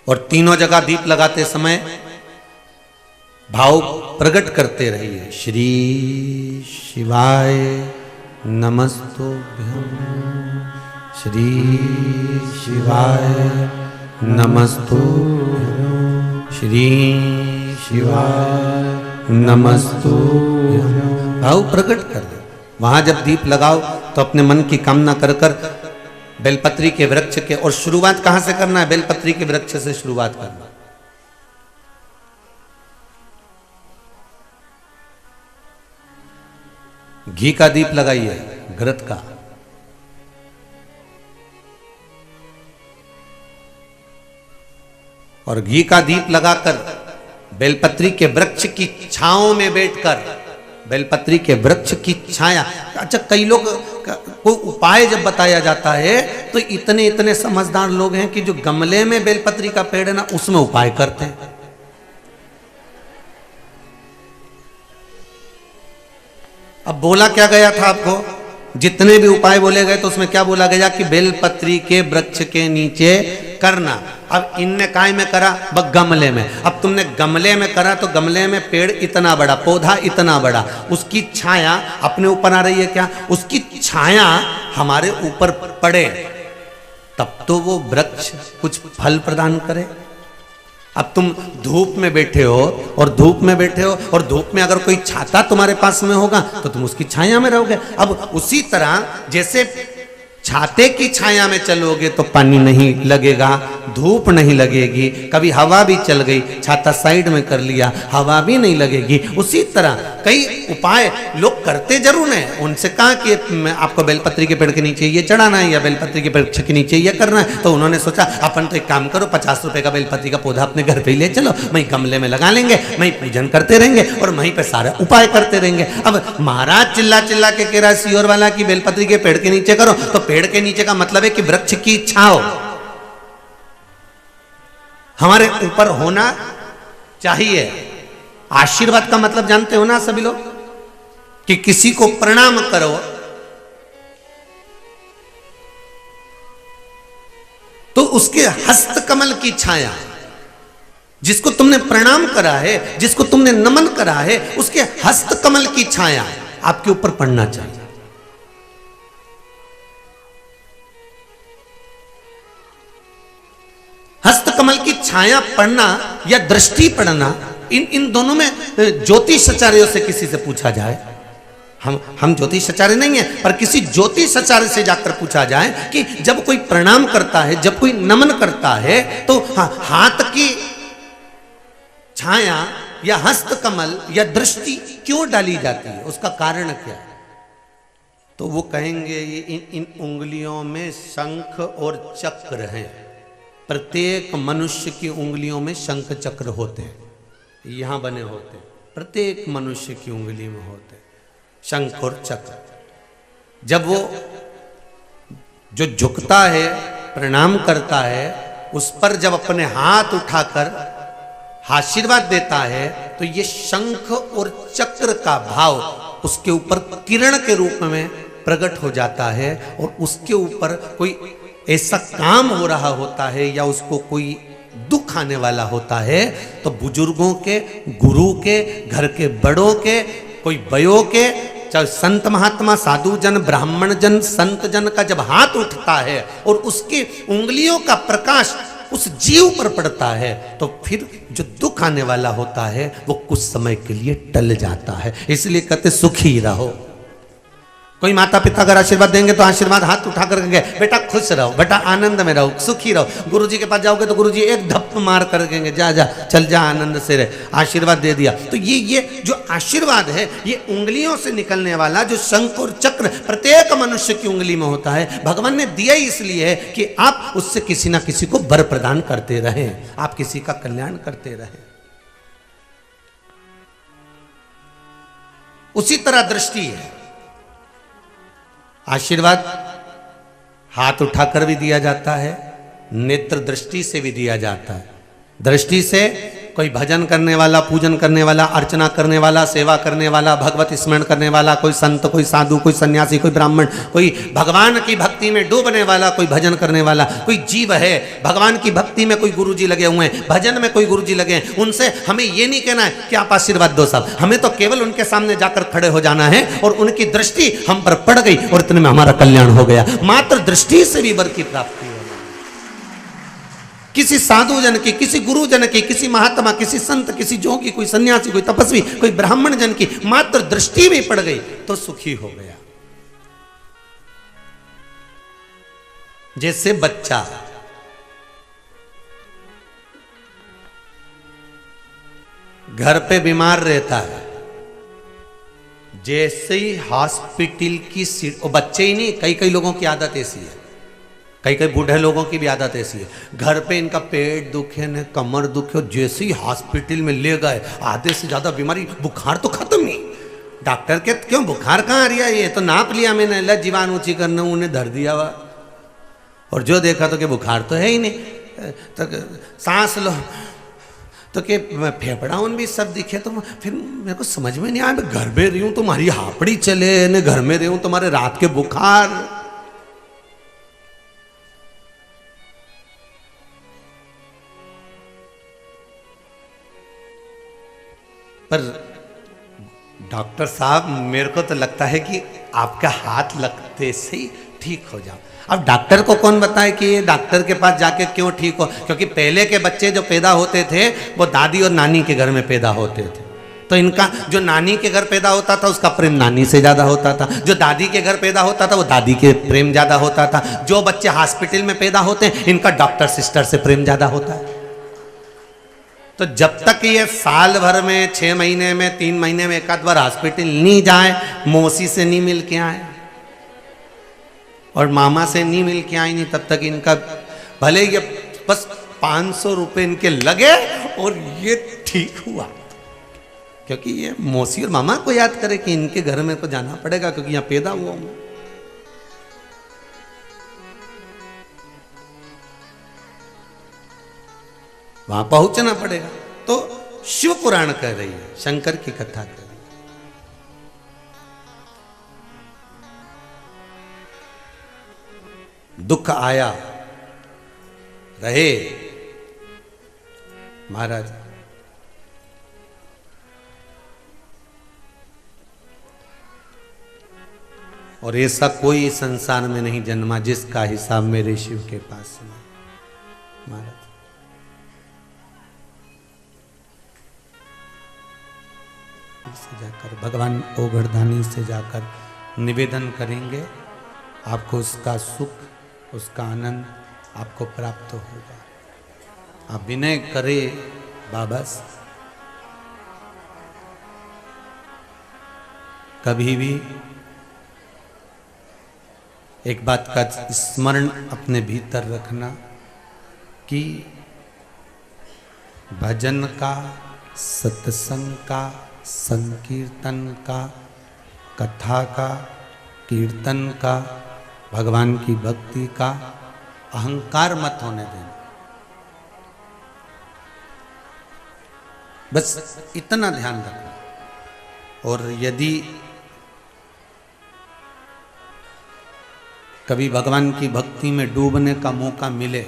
और तीनों जगह दीप लगाते समय भाव प्रकट करते रहिए। श्री शिवाय नमस्तुभ्यं, श्री शिवाय नमस्तुभ्यं, श्री शिवाय नमस्तुभ्यं। भाव प्रकट कर दो। वहां जब दीप लगाओ तो अपने मन की कामना कर कर बेलपत्री के वृक्ष के, और शुरुआत कहां से करना है? बेलपत्री के वृक्ष से शुरुआत करना। घी का दीप लगाइए, घृत का, और घी का दीप लगाकर बेलपत्री के वृक्ष की छांव में बैठकर, बेलपत्री के वृक्ष की छाया। अच्छा, कई लोग कोई उपाय जब बताया जाता है तो इतने इतने समझदार लोग हैं कि जो गमले में बेलपत्री का पेड़ है ना, उसमें उपाय करते हैं। अब बोला क्या गया था आपको? जितने भी उपाय बोले गए तो उसमें क्या बोला गया कि बेलपत्री के वृक्ष के नीचे करना। अब इनने काय में करा? गमले में। अब तुमने गमले में करा तो गमले में पेड़ इतना बड़ा, पौधा इतना बड़ा, उसकी छाया अपने ऊपर आ रही है क्या? उसकी छाया हमारे ऊपर पड़े तब तो वो वृक्ष कुछ फल प्रदान करे। अब तुम धूप में बैठे हो और धूप में बैठे हो और धूप में अगर कोई छाता तुम्हारे पास में होगा तो तुम उसकी छाया में रहोगे। अब उसी तरह जैसे छाते की छाया में चलोगे तो पानी नहीं लगेगा, धूप नहीं लगेगी, कभी हवा भी चल गई, छाता साइड में कर लिया, हवा भी नहीं लगेगी। उसी तरह कई उपाय लोग करते जरूर हैं। उनसे कहा कि आपको बेलपत्री के पेड़ के नीचे ये चढ़ाना है या बेलपत्री के पेड़ के नीचे ये करना है, तो उन्होंने सोचा अपन तो एक काम करो, 50 रुपए का बेलपत्री का पौधा अपने घर पे ही ले चलो, वहीं गमले में लगा लेंगे, वहीं पूजन करते रहेंगे और वहीं पे सारा उपाय करते रहेंगे। अब महाराज चिल्ला चिल्ला के कह रहा सियोर वाला की बेलपत्री के पेड़ के नीचे करो, तो पेड़ के नीचे का मतलब है कि वृक्ष की छांव हमारे ऊपर होना चाहिए। आशीर्वाद का मतलब जानते हो ना सभी लोग, कि किसी को प्रणाम करो तो उसके हस्त कमल की छाया, जिसको तुमने प्रणाम करा है, जिसको तुमने नमन करा है, उसके हस्त कमल की छाया आपके ऊपर पड़ना चाहिए। हस्तकमल की छाया पड़ना या दृष्टि पड़ना, इन दोनों में ज्योतिषाचार्यों से किसी से पूछा जाए, हम ज्योतिषाचार्य नहीं है, पर किसी ज्योतिषाचार्य से जाकर पूछा जाए कि जब कोई प्रणाम करता है, जब कोई नमन करता है, तो हाथ की छाया या हस्तकमल या दृष्टि क्यों डाली जाती है, उसका कारण क्या है? तो वो कहेंगे ये इन उंगलियों में शंख और चक्र हैं। प्रत्येक मनुष्य की उंगलियों में शंख चक्र होते हैं, यहां बने होते हैं, प्रत्येक मनुष्य की उंगली में होते हैं शंख और चक्र। जब वो जो झुकता है, प्रणाम करता है, उस पर जब अपने हाथ उठाकर आशीर्वाद देता है तो ये शंख और चक्र का भाव उसके ऊपर किरण के रूप में प्रकट हो जाता है और उसके ऊपर कोई ऐसा काम हो रहा होता है या उसको कोई दुख आने वाला होता है तो बुजुर्गों के, गुरु के, घर के बड़ों के, कोई बयों के, चाहे संत महात्मा, साधु जन, ब्राह्मण जन, संत जन का जब हाथ उठता है और उसकी उंगलियों का प्रकाश उस जीव पर पड़ता है तो फिर जो दुख आने वाला होता है वो कुछ समय के लिए टल जाता है। इसलिए कहते सुखी रहो। कोई माता पिता अगर आशीर्वाद देंगे तो आशीर्वाद हाथ उठा कर कहेंगे बेटा खुश रहो, बेटा आनंद में रहो, सुखी रहो। गुरुजी के पास जाओगे तो गुरुजी एक धप्प मार कर कहेंगे जा जा चल जा आनंद से रहे, आशीर्वाद दे दिया। तो ये जो आशीर्वाद है ये उंगलियों से निकलने वाला जो शंख और चक्र प्रत्येक मनुष्य की उंगली में होता है, भगवान ने दिया इसलिए है कि आप उससे किसी ना किसी को वर प्रदान करते रहें, आप किसी का कल्याण करते रहें। उसी तरह दृष्टि है, आशीर्वाद हाथ उठाकर भी दिया जाता है, नेत्र दृष्टि से भी दिया जाता है। दृष्टि से कोई भजन करने वाला, पूजन करने वाला, अर्चना करने वाला, सेवा करने वाला, भगवत स्मरण करने वाला, कोई संत, कोई साधु, कोई सन्यासी, कोई ब्राह्मण, कोई भगवान की भक्ति में डूबने वाला, कोई भजन करने वाला, कोई जीव है भगवान की भक्ति में, कोई गुरुजी लगे हुए हैं, भजन में कोई गुरुजी लगे हैं। उनसे हमें ये नहीं कहना है कि आप आशीर्वाद दो साहब, हमें तो केवल उनके सामने जाकर खड़े हो जाना है और उनकी दृष्टि हम पर पड़ गई और इतने में हमारा कल्याण हो गया। मात्र दृष्टि से भी वर की प्राप्ति है। किसी साधु जन की, किसी गुरु जन की, किसी महात्मा, किसी संत, किसी जोगी, कोई सन्यासी, कोई तपस्वी, कोई ब्राह्मण जन की मात्र दृष्टि भी पड़ गई तो सुखी हो गया। जैसे बच्चा घर पे बीमार रहता है, जैसे ही हॉस्पिटल की सीट, और बच्चे ही नहीं, कई कई लोगों की आदत ऐसी है, कई कई बूढ़े लोगों की भी आदत ऐसी है, घर पे इनका पेट दुखे न कमर दुखे, जैसे ही हॉस्पिटल में ले गए आधे से ज्यादा बीमारी, बुखार तो खत्म नहीं, डॉक्टर के क्यों बुखार कहाँ आ रही है, ये तो नाप लिया मैंने, ला जीवान ऊंची करना उन्हें धर दिया हुआ, और जो देखा तो कि बुखार तो है ही नहीं, तो सांस लो तो कि फेफड़ा उन भी सब दिखे। तो फिर मेरे को समझ में नहीं आया, मैं घर में रही हूँ तुम्हारी हापड़ी चले न, घर में रही हूँ तुम्हारे रात के बुखार। पर डॉक्टर साहब मेरे को तो लगता है कि आपका हाथ लगते से ही ठीक हो जाओ। अब डॉक्टर को कौन बताए कि ये डॉक्टर के पास जाके क्यों ठीक हो, क्योंकि पहले के बच्चे जो पैदा होते थे वो दादी और नानी के घर में पैदा होते थे, तो इनका जो नानी के घर पैदा होता था उसका प्रेम नानी से ज़्यादा होता था, जो दादी के घर पैदा होता था वो दादी के प्रेम ज़्यादा होता था, जो बच्चे हॉस्पिटल में पैदा होते हैं इनका डॉक्टर सिस्टर से प्रेम ज़्यादा होता है। तो जब तक ये साल भर में 6 महीने में 3 महीने में एक आध बार हॉस्पिटल नहीं जाए, मौसी से नहीं मिल के आए और मामा से नहीं मिल के आई नहीं, तब तक इनका भले ये बस 500 रुपये इनके लगे और ये ठीक हुआ, क्योंकि ये मौसी और मामा को याद करे कि इनके घर में तो जाना पड़ेगा क्योंकि यहाँ पैदा हुआ हूँ। वहां पहुंचना पड़ेगा। तो शिव पुराण कह रही है, शंकर की कथा कह रही है। दुख आया रहे महाराज, और ऐसा कोई संसार में नहीं जन्मा जिसका हिसाब मेरे शिव के पास नहीं। महाराज से जाकर भगवान ओघड़दानी से जाकर निवेदन करेंगे, आपको उसका सुख, उसका आनंद आपको प्राप्त होगा। आप विनय करें बाबा से, कभी भी एक बात का स्मरण अपने भीतर रखना कि भजन का, सत्संग का, संकीर्तन का, कथा का, कीर्तन का, भगवान की भक्ति का अहंकार मत होने देना। बस इतना ध्यान रखना। और यदि कभी भगवान की भक्ति में डूबने का मौका मिले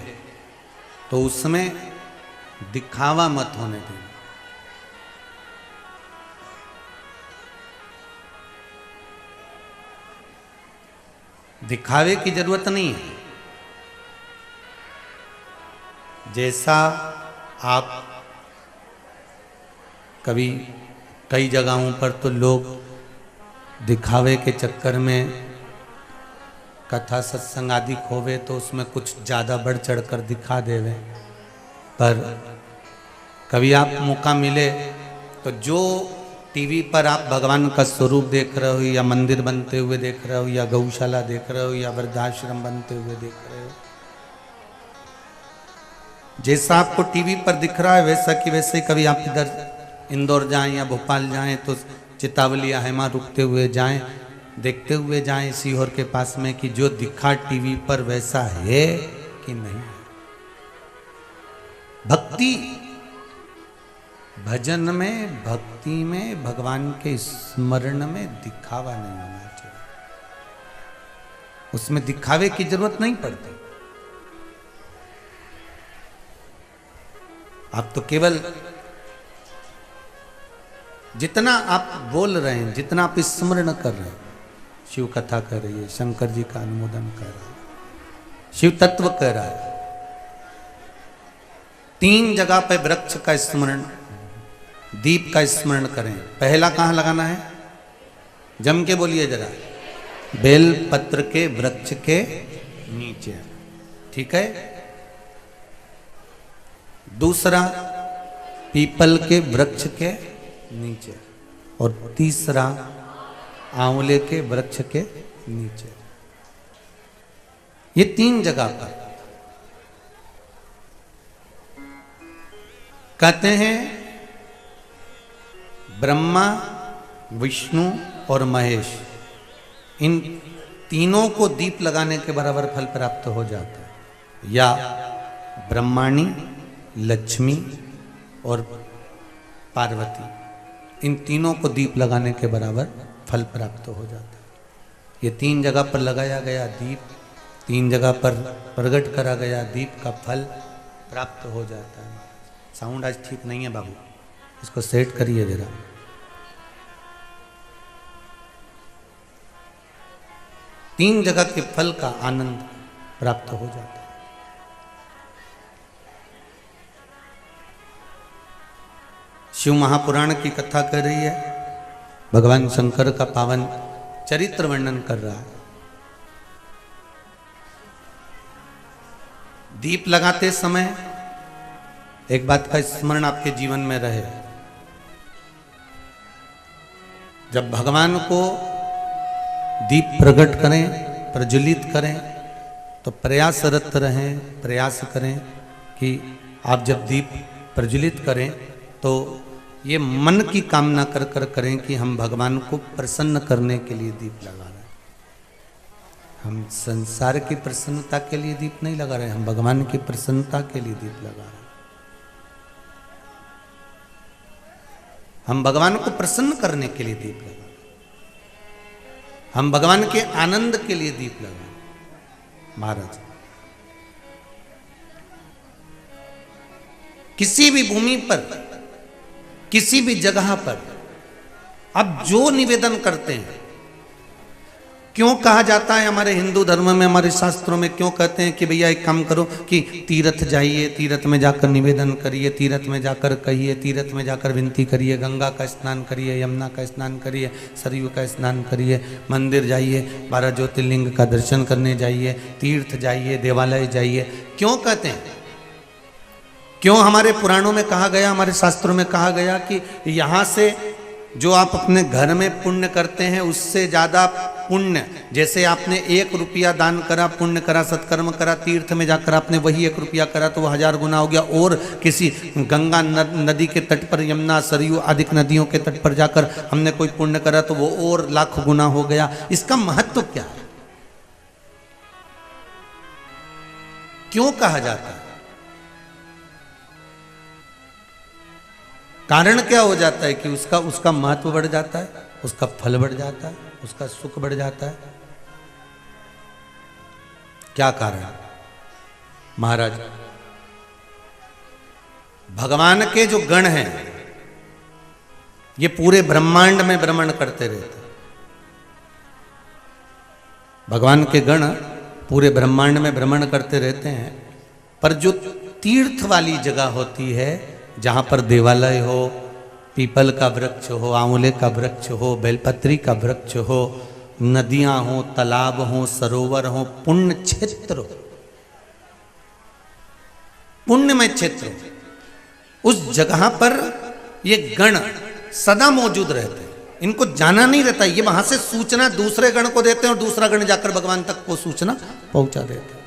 तो उसमें दिखावा मत होने देना। दिखावे की जरूरत नहीं है। जैसा आप कभी कई जगहों पर तो लोग दिखावे के चक्कर में कथा सत्संग आदि खोवे तो उसमें कुछ ज़्यादा बढ़ चढ़ कर दिखा देवे। पर कभी आप मौका मिले तो जो टीवी पर आप भगवान का स्वरूप देख रहे हो, या मंदिर बनते हुए देख रहे हो, या गौशाला देख रहे हो, या वृद्धाश्रम बनते हुए देख रहे हो, जैसा आपको टीवी पर दिख रहा है वैसा कि वैसे ही कभी आप इधर इंदौर जाएं या भोपाल जाएं तो चितावली या हेमा रुकते हुए जाएं, देखते हुए जाएं सीहोर के पास में कि जो दिखा टीवी पर वैसा है कि नहीं। भक्ति, भजन में, भक्ति में, भगवान के स्मरण में दिखावा नहीं होना चाहिए। उसमें दिखावे की जरूरत नहीं पड़ती। आप तो केवल जितना आप बोल रहे हैं, जितना आप स्मरण कर रहे हैं, शिव कथा कर रही है, शंकर जी का अनुमोदन कर रहा है, शिव तत्व कर रहा है। 3 जगह पे वृक्ष का स्मरण, दीप का स्मरण करें। पहला कहां लगाना है? जम के बोलिए जरा। बेल पत्र के वृक्ष के नीचे, ठीक है। दूसरा पीपल के वृक्ष के नीचे, और तीसरा आंवले के वृक्ष के नीचे। ये 3 जगह पर कहते हैं ब्रह्मा, विष्णु और महेश, इन तीनों को दीप लगाने के बराबर फल प्राप्त हो जाता है। या ब्रह्माणी, लक्ष्मी और पार्वती, इन तीनों को दीप लगाने के बराबर फल प्राप्त हो जाता है। ये 3 जगह पर लगाया गया दीप, 3 जगह पर प्रकट करा गया दीप का फल प्राप्त हो जाता है। साउंड आज ठीक नहीं है बाबू, इसको सेट करिए जरा। तीन जगह के फल का आनंद प्राप्त हो जाता है। शिव महापुराण की कथा कर रही है, भगवान शंकर का पावन चरित्र वर्णन कर रहा है। दीप लगाते समय एक बात का स्मरण आपके जीवन में रहे, जब भगवान को दीप प्रकट करें, प्रज्वलित करें, तो प्रयासरत रहें, प्रयास करें कि आप जब दीप प्रज्वलित करें तो ये मन की कामना कर कर करें कि हम भगवान को प्रसन्न करने के लिए दीप लगा रहे हैं। हम संसार की प्रसन्नता के लिए दीप नहीं लगा रहे हैं, हम भगवान की प्रसन्नता के लिए दीप लगा रहे हैं। हम भगवान को प्रसन्न करने के लिए दीप लगा रहे हैं, हम भगवान के आनंद के लिए दीप लगा रहे हैं। महाराज, किसी भी भूमि पर, किसी भी जगह पर अब जो निवेदन करते हैं, क्यों कहा जाता है हमारे हिंदू धर्म में, हमारे शास्त्रों में क्यों कहते हैं कि भैया एक काम करो कि तीर्थ जाइए, तीर्थ में जाकर निवेदन करिए, तीर्थ में जाकर कहिए, तीर्थ में जाकर विनती करिए, गंगा का स्नान करिए, यमुना का स्नान करिए, सरयू का स्नान करिए, मंदिर जाइए, 12 ज्योतिर्लिंग का दर्शन करने जाइए, तीर्थ जाइए, देवालय जाइए। क्यों कहते हैं? क्यों हमारे पुराणों में कहा गया, हमारे शास्त्रों में कहा गया कि यहाँ से जो आप अपने घर में पुण्य करते हैं उससे ज़्यादा पुण्य, जैसे आपने 1 रुपया दान करा, पुण्य करा, सत्कर्म करा, तीर्थ में जाकर आपने वही 1 रुपया करा तो वो 1000 गुना हो गया, और किसी गंगा नदी के तट पर, यमुना, सरयू आदि नदियों के तट पर जाकर हमने कोई पुण्य करा तो वो और लाख गुना हो गया। इसका महत्व क्या है? क्यों कहा जाता है? कारण क्या हो जाता है कि उसका उसका महत्व बढ़ जाता है, उसका फल बढ़ जाता है, उसका सुख बढ़ जाता है। क्या कारण? महाराज, भगवान के जो गण हैं ये पूरे ब्रह्मांड में भ्रमण करते रहते हैं। भगवान के गण पूरे ब्रह्मांड में भ्रमण करते रहते हैं, पर जो तीर्थ वाली जगह होती है, जहां पर देवालय हो, पीपल का वृक्ष हो, आंवले का वृक्ष हो, बेलपत्री का वृक्ष हो, नदियां हो, तालाब हो, सरोवर हो, पुण्य क्षेत्र, पुण्यमय क्षेत्र, उस जगह पर ये गण सदा मौजूद रहते हैं। इनको जाना नहीं रहता, ये वहां से सूचना दूसरे गण को देते हैं और दूसरा गण जाकर भगवान तक वो सूचना पहुंचा देते हैं।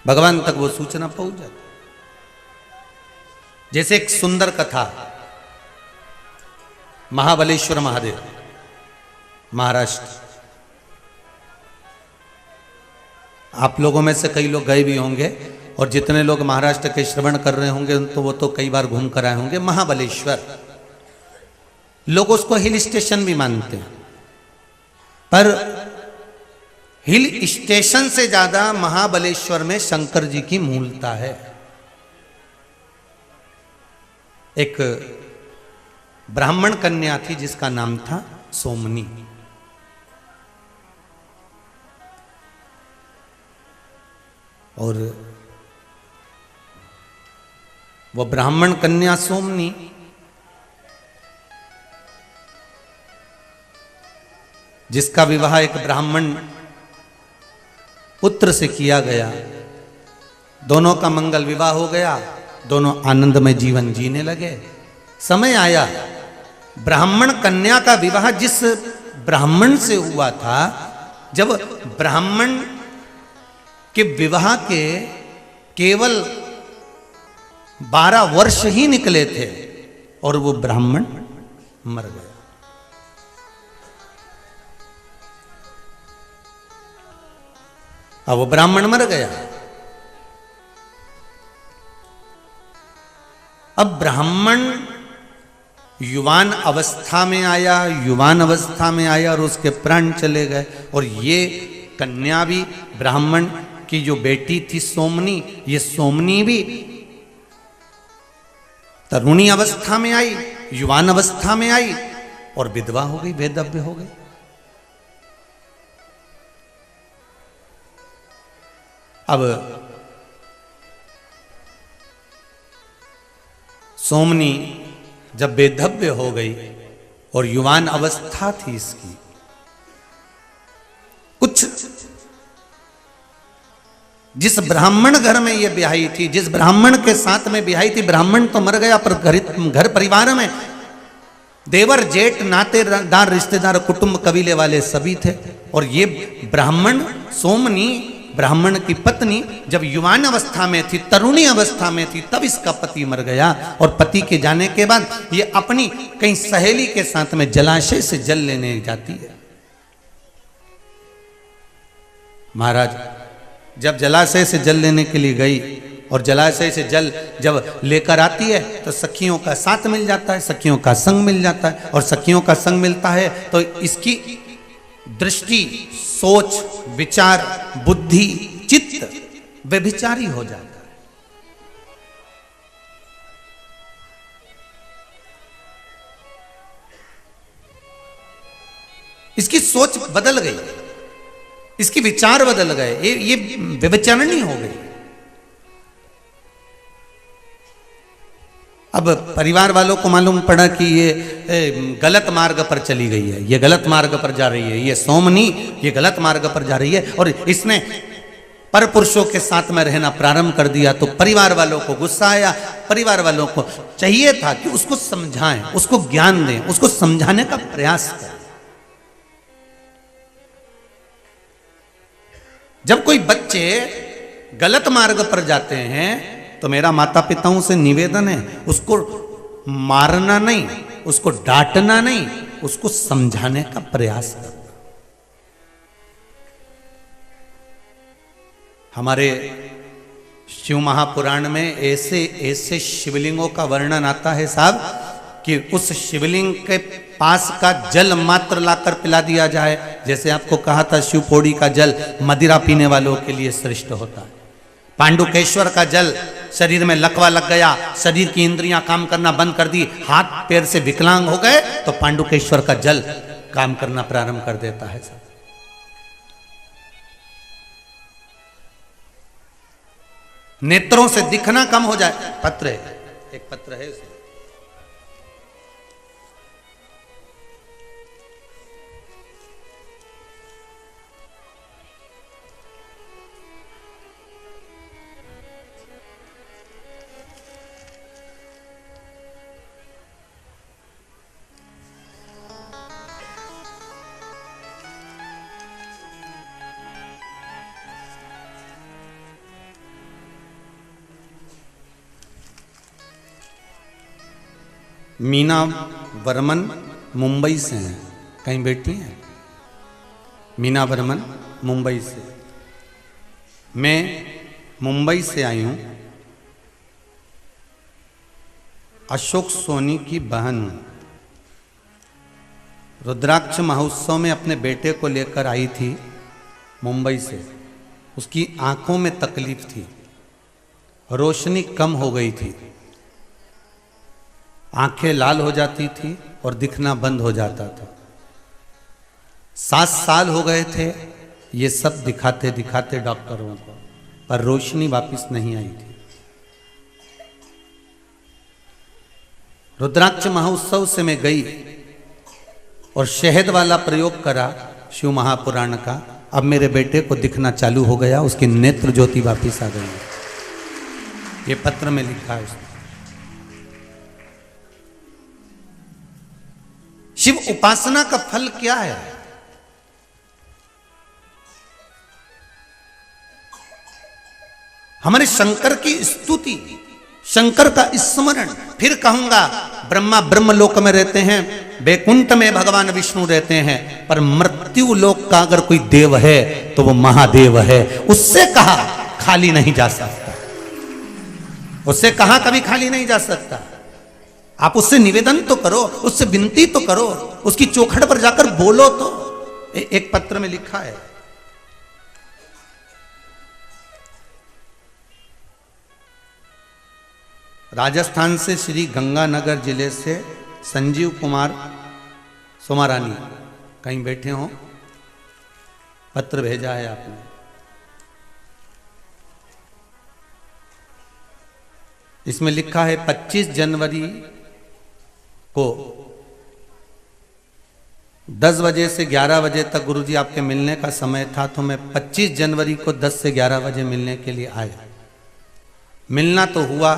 भगवान तक वो सूचना पहुंच जाती। जैसे एक सुंदर कथा, महाबलेश्वर महादेव, महाराष्ट्र। आप लोगों में से कई लोग गए भी होंगे, और जितने लोग महाराष्ट्र के श्रवण कर रहे होंगे तो वो तो कई बार घूम कर आए होंगे। महाबलेश्वर, लोग उसको हिल स्टेशन भी मानते हैं, पर हिल स्टेशन से ज्यादा महाबलेश्वर में शंकर जी की मूलता है। एक ब्राह्मण कन्या थी जिसका नाम था सोमनी। और वो ब्राह्मण कन्या सोमनी जिसका विवाह एक ब्राह्मण पुत्र से किया गया, दोनों का मंगल विवाह हो गया, दोनों आनंदमय जीवन जीने लगे। समय आया, ब्राह्मण कन्या का विवाह जिस ब्राह्मण से हुआ था, जब ब्राह्मण के विवाह के केवल 12 वर्ष ही निकले थे और वो ब्राह्मण मर गया। अब वो ब्राह्मण मर गया। अब ब्राह्मण युवान अवस्था में आया, युवान अवस्था में आया और उसके प्राण चले गए। और ये कन्या भी, ब्राह्मण की जो बेटी थी सोमनी, ये सोमनी भी तरुणी अवस्था में आई, युवान अवस्था में आई और विधवा हो गई, वेदव्य हो गई। अब सोमनी जब वेदव्य हो गई और युवान अवस्था थी इसकी, कुछ जिस ब्राह्मण घर में ये ब्याही थी, जिस ब्राह्मण के साथ में ब्याही थी, ब्राह्मण तो मर गया पर घर परिवार में देवर जेठ नातेदार रिश्तेदार कुटुंब कबीले वाले सभी थे। और ये ब्राह्मण सोमनी, ब्राह्मण की पत्नी जब युवान अवस्था में थी, तरुणी अवस्था में थी, तब इसका पति मर गया। और पति के जाने के बाद ये अपनी कहीं सहेली के साथ में जलाशय से जल लेने जाती है। महाराज जब जलाशय से जल लेने के लिए गई और जलाशय से जल जब लेकर आती है तो सखियों का साथ मिल जाता है, सखियों का संग मिल जाता है। और सखियों का संग मिलता है तो इसकी दृष्टि, सोच, विचार, बुद्धि, चित्त व्यभिचारी हो जाता है। इसकी सोच बदल गई, इसकी विचार बदल गए, ये व्यभिचारिणी हो गई। अब परिवार वालों को मालूम पड़ा कि ये गलत मार्ग पर चली गई है, ये गलत मार्ग पर जा रही है, ये सोमनी ये गलत मार्ग पर जा रही है और इसने पर पुरुषों के साथ में रहना प्रारंभ कर दिया। तो परिवार वालों को गुस्सा आया, परिवार वालों को चाहिए था कि उसको समझाएं, उसको ज्ञान दें, उसको समझाने का प्रयास करें। जब कोई बच्चे गलत मार्ग पर जाते हैं तो मेरा माता पिताओं से निवेदन है, उसको मारना नहीं, उसको डांटना नहीं, उसको समझाने का प्रयास करना। हमारे शिव महापुराण में ऐसे ऐसे शिवलिंगों का वर्णन आता है साहब कि उस शिवलिंग के पास का जल मात्र लाकर पिला दिया जाए, जैसे आपको कहा था शिवपोड़ी का जल मदिरा पीने वालों के लिए श्रेष्ठ होता है। पांडुकेश्वर का जल, शरीर में लकवा लग गया, शरीर की इंद्रियां काम करना बंद कर दी, हाथ पैर से विकलांग हो गए, तो पांडुकेश्वर का जल काम करना प्रारंभ कर देता है सब। नेत्रों से दिखना कम हो जाए। पत्र है, एक पत्र है उसे। मीना वर्मन मुंबई से हैं, कहीं बैठी हैं? मीना वर्मन मुंबई से। मैं मुंबई से आई हूँ, अशोक सोनी की बहन हूँ। रुद्राक्ष महोत्सव में अपने बेटे को लेकर आई थी मुंबई से। उसकी आंखों में तकलीफ थी, रोशनी कम हो गई थी, आंखें लाल हो जाती थी और दिखना बंद हो जाता था। 7 साल हो गए थे ये सब दिखाते दिखाते डॉक्टरों को, पर रोशनी वापस नहीं आई थी। रुद्राक्ष महोत्सव से मैं गई और शहद वाला प्रयोग करा शिव महापुराण का। अब मेरे बेटे को दिखना चालू हो गया, उसकी नेत्र ज्योति वापस आ गई। ये पत्र में लिखा है उसने। शिव उपासना का फल क्या है? हमारे शंकर की स्तुति, शंकर का स्मरण। फिर कहूंगा, ब्रह्मा ब्रह्मलोक में रहते हैं, बैकुंठ में भगवान विष्णु रहते हैं, पर मृत्यु लोक का अगर कोई देव है तो वो महादेव है। उससे कहा खाली नहीं जा सकता, उससे कहा कभी खाली नहीं जा सकता। आप उससे निवेदन तो करो, उससे विनती तो करो, उसकी चौखट पर जाकर बोलो तो। एक पत्र में लिखा है, राजस्थान से श्री गंगानगर जिले से संजीव कुमार सोमारानी, कहीं बैठे हो, पत्र भेजा है आपने। इसमें लिखा है 25 जनवरी को 10 बजे से 11 बजे तक गुरुजी आपके मिलने का समय था, तो मैं 25 जनवरी को 10 से 11 बजे मिलने के लिए आया। मिलना तो हुआ,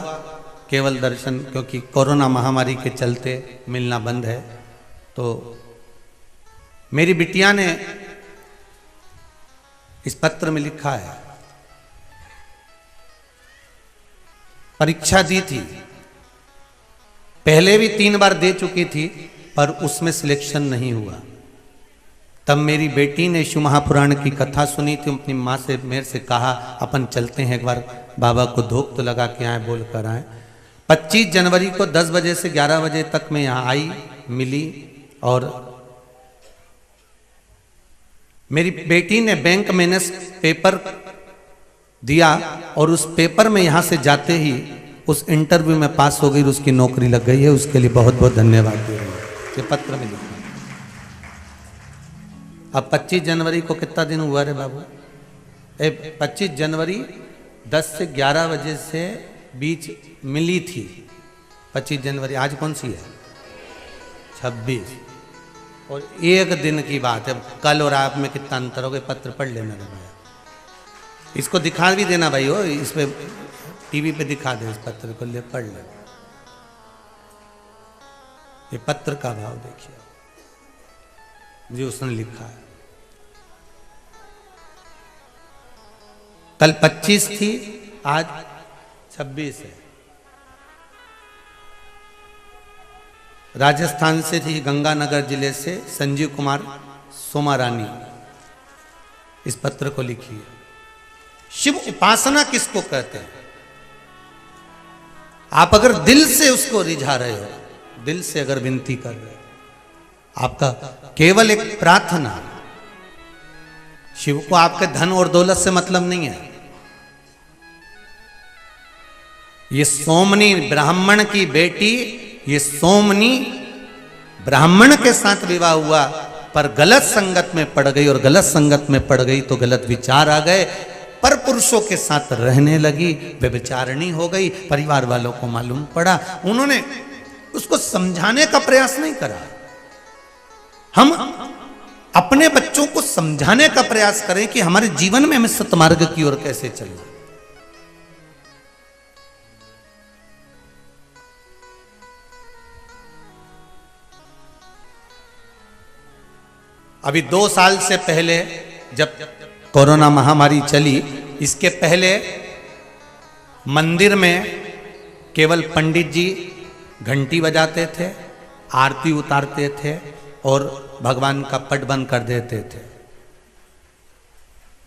केवल दर्शन, क्योंकि कोरोना महामारी के चलते मिलना बंद है। तो मेरी बिटिया ने इस पत्र में लिखा है, परीक्षा दी थी, पहले भी 3 बार दे चुकी थी, पर उसमें सिलेक्शन नहीं हुआ। तब मेरी बेटी ने शिव महापुराण की कथा सुनी थी, अपनी माँ से, मेरे से कहा अपन चलते हैं एक बार बाबा को धूप तो लगा के आए, बोल कर आए। 25 जनवरी को 10 बजे से 11 बजे तक मैं यहाँ आई, मिली, और मेरी बेटी ने बैंक मैनेज पेपर दिया और उस पेपर में यहाँ से जाते ही उस इंटरव्यू में पास हो गई, उसकी नौकरी लग गई है। उसके लिए बहुत बहुत धन्यवाद दे रही हूँ। ये पत्र में लिखा। अब 25 जनवरी को कितना दिन हुआ रे बाबू? 25 जनवरी 10 से 11 बजे से बीच मिली थी। 25 जनवरी आज कौन सी है? 26। और एक दिन की बात है, कल और आज में कितना अंतर हो गया? पत्र पढ़ लेना रे भाई, इसको दिखा भी देना भाई, हो इस पे टीवी पे दिखा दे, इस पत्र को ले पढ़ ले। ये पत्र का भाव देखिए जो उसने लिखा है। कल 25 थी, आज 26 है। राजस्थान से थी, गंगानगर जिले से संजीव कुमार सोमारानी इस पत्र को लिखी है। शिव उपासना किसको कहते हैं? आप अगर दिल से उसको रिझा रहे हो, दिल से अगर विनती कर रहे हो, आपका केवल एक प्रार्थना, शिव को आपके धन और दौलत से मतलब नहीं है। ये सोमनी ब्राह्मण की बेटी, ये सोमनी ब्राह्मण के साथ विवाह हुआ, पर गलत संगत में पड़ गई, और गलत संगत में पड़ गई तो गलत विचार आ गए, पर पुरुषों के साथ रहने लगी, व्यभिचारिणी हो गई। परिवार वालों को मालूम पड़ा, उन्होंने उसको समझाने का प्रयास नहीं करा। हम अपने बच्चों को समझाने का प्रयास करें कि हमारे जीवन में हमें सतमार्ग की ओर कैसे चलना। अभी 2 साल से पहले जब कोरोना महामारी चली, इसके पहले मंदिर में केवल पंडित जी घंटी बजाते थे, आरती उतारते थे और भगवान का पट बंद कर देते थे।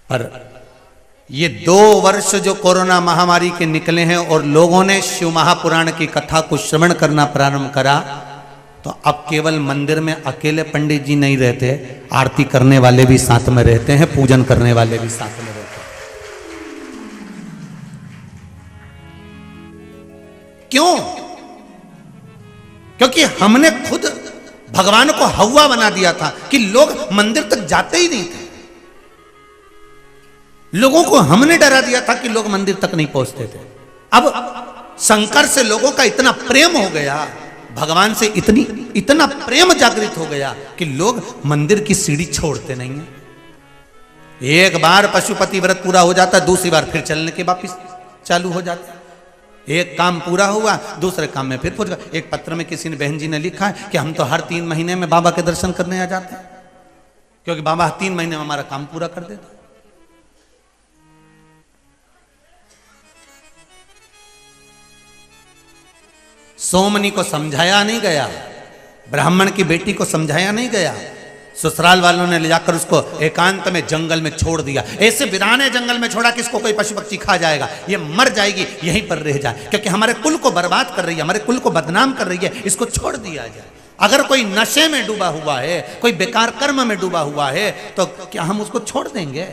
पर ये 2 वर्ष जो कोरोना महामारी के निकले हैं और लोगों ने शिव महापुराण की कथा को श्रवण करना प्रारंभ करा, तो अब केवल मंदिर में अकेले पंडित जी नहीं रहते, आरती करने वाले भी साथ में रहते हैं, पूजन करने वाले भी साथ में रहते हैं। क्यों? क्योंकि हमने खुद भगवान को हवा बना दिया था कि लोग मंदिर तक जाते ही नहीं थे। लोगों को हमने डरा दिया था कि लोग मंदिर तक नहीं पहुंचते थे। अब शंकर से लोगों का इतना प्रेम हो गया, भगवान से इतना प्रेम जागृत हो गया कि लोग मंदिर की सीढ़ी छोड़ते नहीं है। एक बार पशुपति व्रत पूरा हो जाता है, दूसरी बार फिर चलने के वापिस चालू हो जाता है। एक काम पूरा हुआ, दूसरे काम में फिर पहुंच गया। एक पत्र में किसी ने, बहन जी ने लिखा है कि हम तो हर 3 महीने में बाबा के दर्शन करने आ जाते हैं, क्योंकि बाबा 3 महीने में हमारा काम पूरा कर देता। सोमनी को समझाया नहीं गया, ब्राह्मण की बेटी को समझाया नहीं गया, ससुराल वालों ने ले जाकर उसको एकांत में जंगल में छोड़ दिया। ऐसे वीराने जंगल में छोड़ा कि इसको कोई पशु पक्षी खा जाएगा, ये मर जाएगी, यहीं पर रह जाए, क्योंकि हमारे कुल को बर्बाद कर रही है, हमारे कुल को बदनाम कर रही है, इसको छोड़ दिया जाए। अगर कोई नशे में डूबा हुआ है, कोई बेकार कर्म में डूबा हुआ है, तो क्या हम उसको छोड़ देंगे?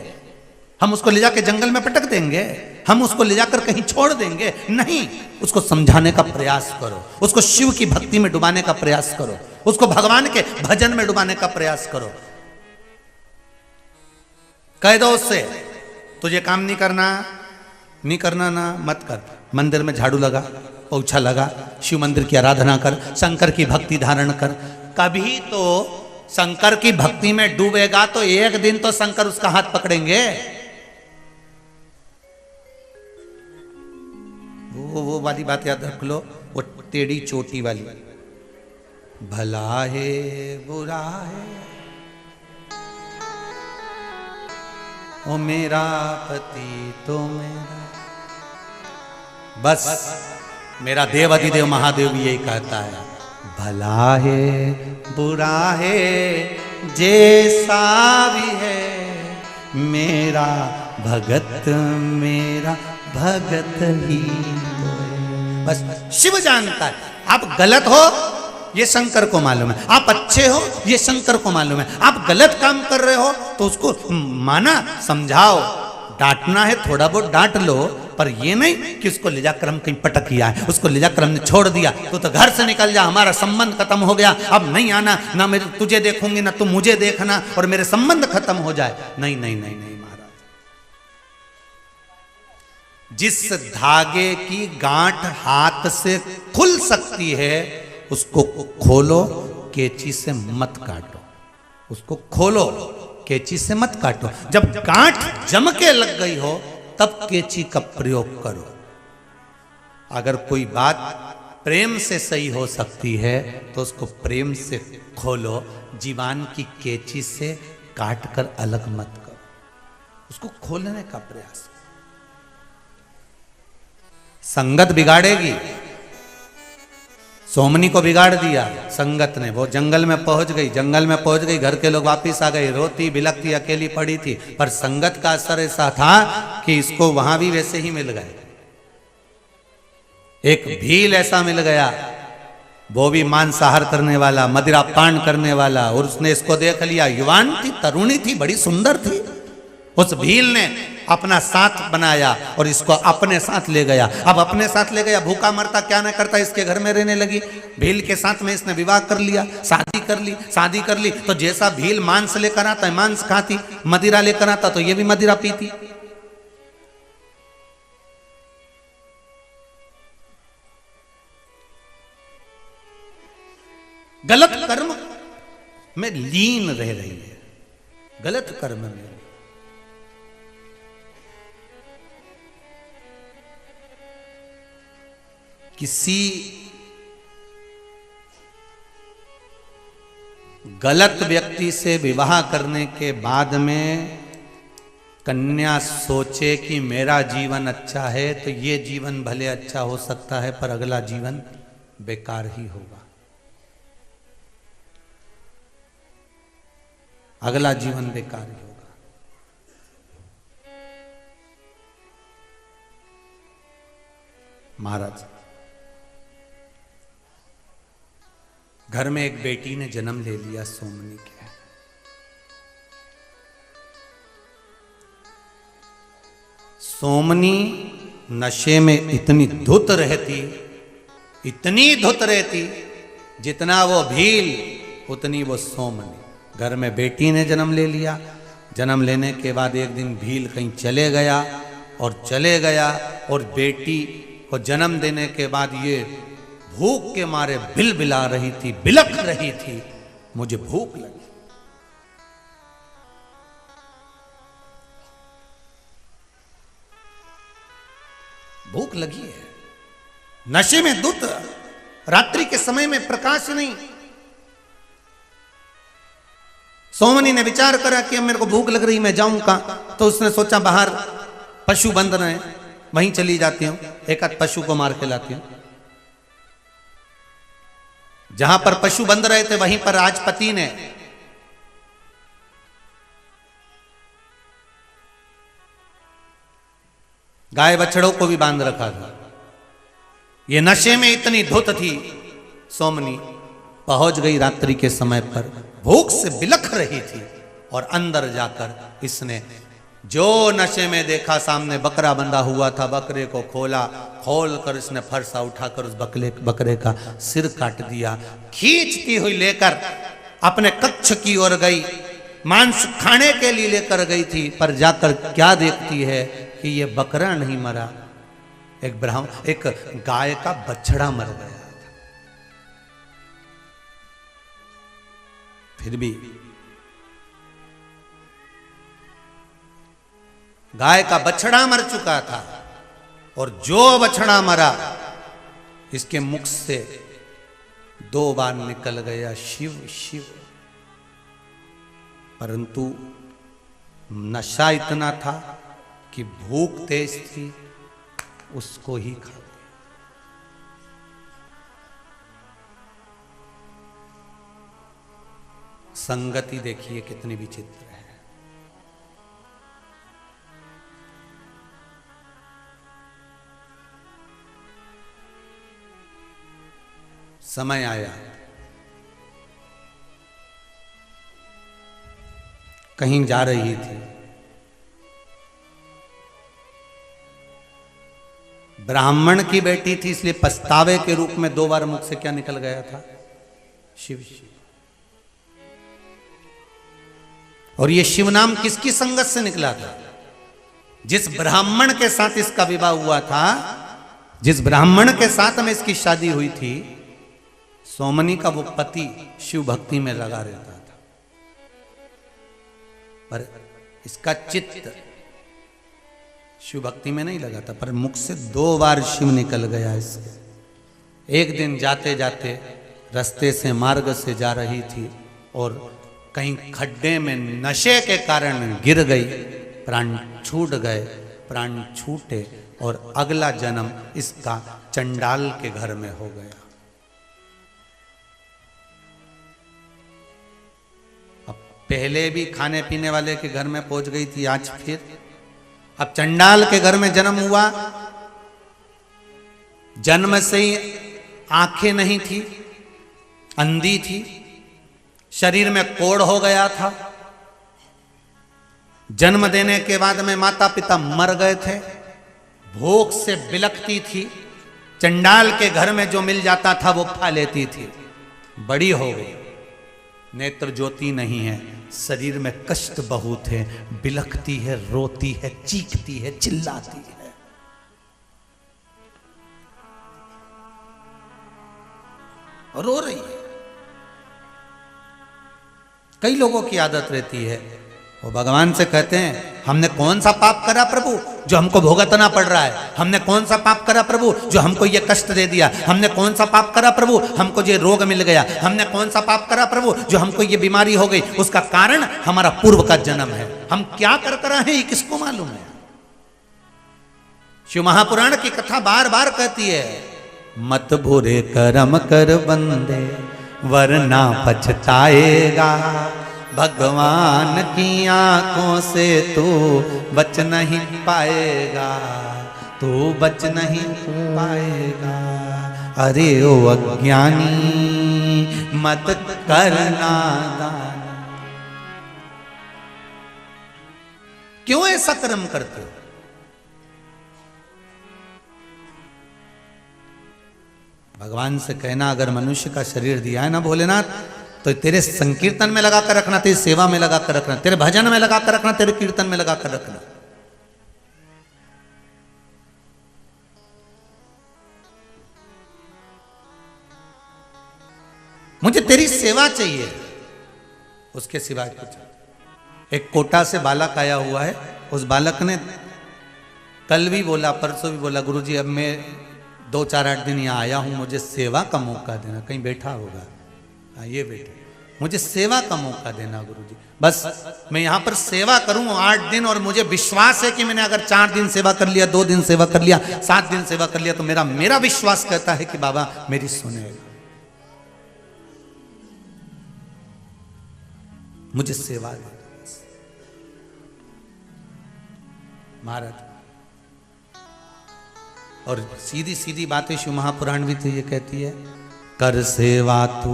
हम उसको ले जाकर जंगल में पटक देंगे? हम उसको ले जाकर कहीं छोड़ देंगे? नहीं, उसको समझाने का प्रयास करो, उसको शिव की भक्ति में डुबाने का प्रयास करो, उसको भगवान के भजन में डुबाने का प्रयास करो। कह दो उससे, तुझे काम नहीं करना ना, मत कर। मंदिर में झाड़ू लगा, पोछा लगा, शिव मंदिर की आराधना कर, शंकर की भक्ति धारण कर। कभी तो शंकर की भक्ति में डूबेगा तो एक दिन तो शंकर उसका हाथ पकड़ेंगे। वो वाली बात याद रख लो, वो टेढ़ी चोटी वाली, भला है बुरा है ओ मेरा पति तो मेरा। बस मेरा देव अधिदेव महादेव भी यही कहता है, भला है बुरा है जैसा भी है मेरा भगत ही तो है। बस शिव जानता है, आप गलत हो ये शंकर को मालूम है, आप अच्छे हो ये शंकर को मालूम है। आप गलत काम कर रहे हो तो उसको माना, समझाओ, डांटना है थोड़ा बहुत डांट लो, पर ये नहीं कि उसको ले जाकर हम कहीं पटक किया है, उसको ले जाकर हमने छोड़ दिया तो घर से निकल जा, हमारा संबंध खत्म हो गया, अब नहीं आना, ना मैं तुझे देखूंगी ना तुम मुझे देखना, और मेरे संबंध खत्म हो जाए। नहीं नहीं नहीं नहीं महाराज, जिस धागे की गांठ हाथ से खुल सकती है उसको खोलो, कैंची से मत काटो। उसको खोलो, कैंची से मत काटो। जब गांठ जम के लग गई हो तब कैंची का प्रयोग करो। अगर कोई बात प्रेम से सही हो सकती है तो उसको प्रेम से खोलो, जीवान की कैंची से काट कर अलग मत करो, उसको खोलने का प्रयास। संगत बिगाड़ेगी, सोमनी को बिगाड़ दिया संगत ने, वो जंगल में पहुंच गई, घर के लोग वापिस आ गए, रोती बिलखती अकेली पड़ी थी, पर संगत का असर ऐसा था कि इसको वहां भी वैसे ही मिल गए। एक भील ऐसा मिल गया, वो भी मांसाहार करने वाला, मदिरा पान करने वाला, और उसने इसको देख लिया। युवान थी, तरुणी थी, बड़ी सुंदर थी। उस भील ने अपना साथ बनाया और इसको अपने साथ ले गया। अब अपने साथ ले गया, भूखा मरता क्या ना करता, इसके घर में रहने लगी। भील के साथ में इसने विवाह कर लिया, शादी कर ली। तो जैसा भील मांस लेकर आता है मांस खाती, मदिरा लेकर आता तो ये भी मदिरा पीती। गलत कर्म में लीन रह रही है, गलत कर्म में। किसी गलत व्यक्ति से विवाह करने के बाद में कन्या सोचे कि मेरा जीवन अच्छा है तो ये जीवन भले अच्छा हो सकता है, पर अगला जीवन बेकार ही होगा, अगला जीवन बेकार ही होगा। महाराज, घर में एक बेटी ने जन्म ले लिया, सोमनी के। सोमनी नशे में इतनी धुत रहती, जितना वो भील उतनी वो सोमनी। घर में बेटी ने जन्म ले लिया, जन्म लेने के बाद एक दिन भील कहीं चले गया और बेटी को जन्म देने के बाद ये भूख के मारे बिलबिला रही थी, बिलख रही थी, मुझे भूख लगी। भूख लगी है, नशे में धुत, रात्रि के समय में प्रकाश नहीं। सोमनी ने विचार करा कि अब मेरे को भूख लग रही, मैं जाऊं कहां? तो उसने सोचा बाहर पशु बंध रहे हैं, वहीं चली जाती हूं, एक आध पशु को मार के लाती हूं। जहां पर पशु बंध रहे थे वहीं पर आज पति ने गाय बछड़ों को भी बांध रखा था। ये नशे में इतनी धुत थी, सोमनी पहुंच गई रात्रि के समय पर, भूख से बिलख रही थी, और अंदर जाकर इसने जो नशे में देखा, सामने बकरा बंधा हुआ था, बकरे को खोल कर इसने फरसा उठाकर उस बकरे का सिर काट दिया। खींचती हुई लेकर अपने कक्ष की ओर गई, मांस खाने के लिए लेकर गई थी, पर जाकर क्या देखती है कि ये बकरा नहीं मरा, एक गाय का बछड़ा मर गया था। फिर भी गाय का बछड़ा मर चुका था, और जो बछड़ा मरा इसके मुख से 2 बार निकल गया शिव शिव। परंतु नशा इतना था कि भूख तेज थी, उसको ही खा गया। संगति देखिए कितनी विचित्र है। समय आया, कहीं जा रही थी, ब्राह्मण की बेटी थी, इसलिए पछतावे के रूप में 2 बार मुख से क्या निकल गया था? शिव शिव। और ये शिव नाम किसकी संगत से निकला था? जिस ब्राह्मण के साथ इसका विवाह हुआ था, जिस ब्राह्मण के साथ में इसकी शादी हुई थी, सोमनी का वो पति शिव भक्ति में लगा रहता था, पर इसका चित्त शिव भक्ति में नहीं लगा था। पर मुख से 2 बार शिव निकल गया इसके। एक दिन जाते जाते रास्ते से, मार्ग से जा रही थी और कहीं खड्डे में नशे के कारण गिर गई, प्राण छूट गए। प्राण छूटे और अगला जन्म इसका चंडाल के घर में हो गया। पहले भी खाने पीने वाले के घर में पहुंच गई थी, आज फिर अब चंडाल के घर में जन्म हुआ। जन्म से ही आंखें नहीं थी, अंधी थी, शरीर में कोढ़ हो गया था। जन्म देने के बाद में माता पिता मर गए थे, भूख से बिलखती थी, चंडाल के घर में जो मिल जाता था वो खा लेती थी। बड़ी हो गई, नेत्र ज्योति नहीं है, शरीर में कष्ट बहुत है, बिलखती है, रोती है, चीखती है, चिल्लाती है। रो रही है। कई लोगों की आदत रहती है, वो भगवान से कहते हैं हमने कौन सा पाप करा प्रभु जो हमको भुगतना पड़ रहा है, हमने कौन सा पाप करा प्रभु जो हमको ये कष्ट दे दिया, हमने कौन सा पाप करा प्रभु हमको ये रोग मिल गया, हमने कौन सा पाप करा प्रभु जो हमको ये बीमारी हो गई। उसका कारण हमारा पूर्व का जन्म है। हम क्या कर रहे हैं ये किसको मालूम है। शिव महापुराण की कथा बार बार कहती है, मत बुरे कर्म कर बंदे वरना पछताएगा, भगवान की आंखों से तू बच नहीं पाएगा, तू बच नहीं पाएगा। अरे ओ अज्ञानी मत करना दान। क्यों ऐसा कर्म करते हो? भगवान से कहना, अगर मनुष्य का शरीर दिया है ना भोलेनाथ, तो तेरे संकीर्तन में लगा कर रखना, तेरी सेवा में लगा कर रखना, तेरे भजन में लगा कर रखना, तेरे कीर्तन में लगा कर रखना। मुझे तेरी सेवा चाहिए, उसके सिवाय कुछ। एक कोटा से बालक आया हुआ है, उस बालक ने कल भी बोला, परसों भी बोला, गुरुजी अब मैं 2-4-8 दिन यहाँ आया हूँ, मुझे सेवा का मौका देना। कहीं बैठा होगा, हाँ ये बैठे, मुझे सेवा का मौका देना गुरुजी, बस मैं यहाँ पर सेवा करूँ 8 दिन, और मुझे विश्वास है कि मैंने अगर 4 दिन सेवा कर लिया, 2 दिन सेवा कर लिया, 7 दिन सेवा कर लिया, तो मेरा विश्वास कहता है कि बाबा मेरी सुनेगा। मुझे सेवा दे महाराज। और सीधी सीधी बातें शिव महापुराण भी तो ये कहती है, कर सेवा तू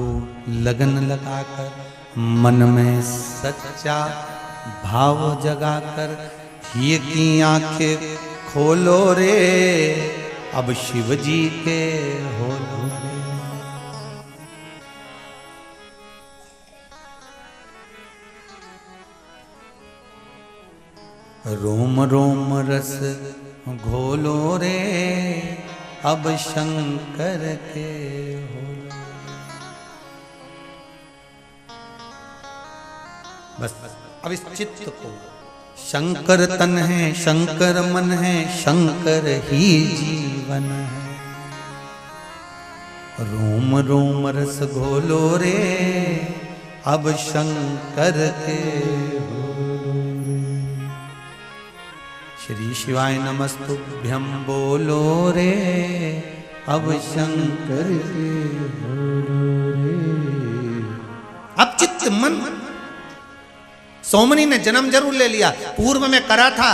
लगन लगाकर, मन में सच्चा भाव जगाकर, ये की आंखें खोलो रे, अब शिव जी के होलो रे। रोम रोम रस घोलो रे, अब शंकर के होलो। बस अब इस चित्त को, शंकर तन है, शंकर मन है, शंकर ही जीवन है। रोम रोम रस घोलो रे, अब शंकर के होलो। श्री शिवाय नमस्तुभ्यं बोलो रे, अब शंकर के बोलो रे। अब चित्त मन, सोमनी ने जन्म जरूर ले लिया, पूर्व में करा था,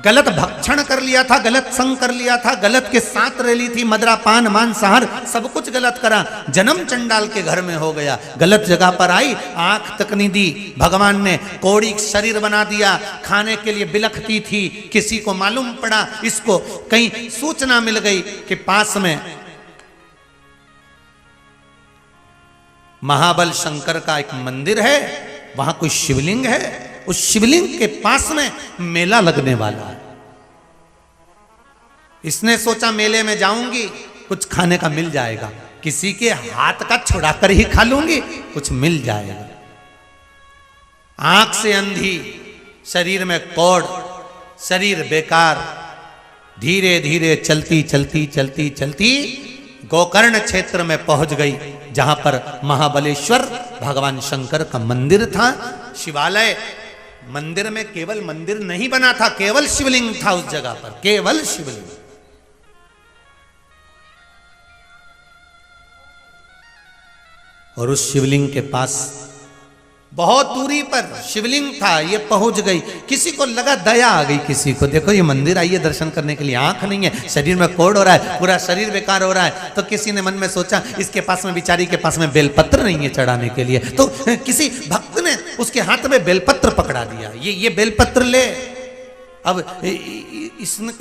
गलत भक्षण कर लिया था, गलत संग कर लिया था, गलत के साथ रह ली थी, मदरा पान मांसाहार सब कुछ गलत करा, जन्म चंडाल के घर में हो गया, गलत जगह पर आई, आंख तक नहीं दी भगवान ने, कौड़ी शरीर बना दिया, खाने के लिए बिलखती थी। किसी को मालूम पड़ा, इसको कहीं सूचना मिल गई कि पास में महाबल शंकर का एक मंदिर है, वहां कोई शिवलिंग है, उस शिवलिंग के पास में मेला लगने वाला है। इसने सोचा मेले में जाऊंगी, कुछ खाने का मिल जाएगा, किसी के हाथ का छुड़ा कर ही खा लूंगी, कुछ मिल जाएगा। आंख से अंधी, शरीर में कोढ़, शरीर बेकार, धीरे धीरे चलती चलती चलती चलती गोकर्ण क्षेत्र में पहुंच गई, जहां पर महाबलेश्वर भगवान शंकर का मंदिर था। शिवालय मंदिर में केवल मंदिर नहीं बना था, केवल शिवलिंग था उस जगह पर, केवल शिवलिंग। और उस शिवलिंग के पास बहुत दूरी पर शिवलिंग था, ये पहुंच गई। किसी को लगा दया आ गई, किसी को देखो ये मंदिर आई है दर्शन करने के लिए, आंख नहीं है, शरीर में कोढ़ हो रहा है, पूरा शरीर बेकार हो रहा है। तो किसी ने मन में सोचा इसके पास में, बेचारी के पास में बेलपत्र नहीं है चढ़ाने के लिए, तो किसी भक्त ने उसके हाथ में बेलपत्र पकड़ा दिया, ये बेलपत्र ले। अब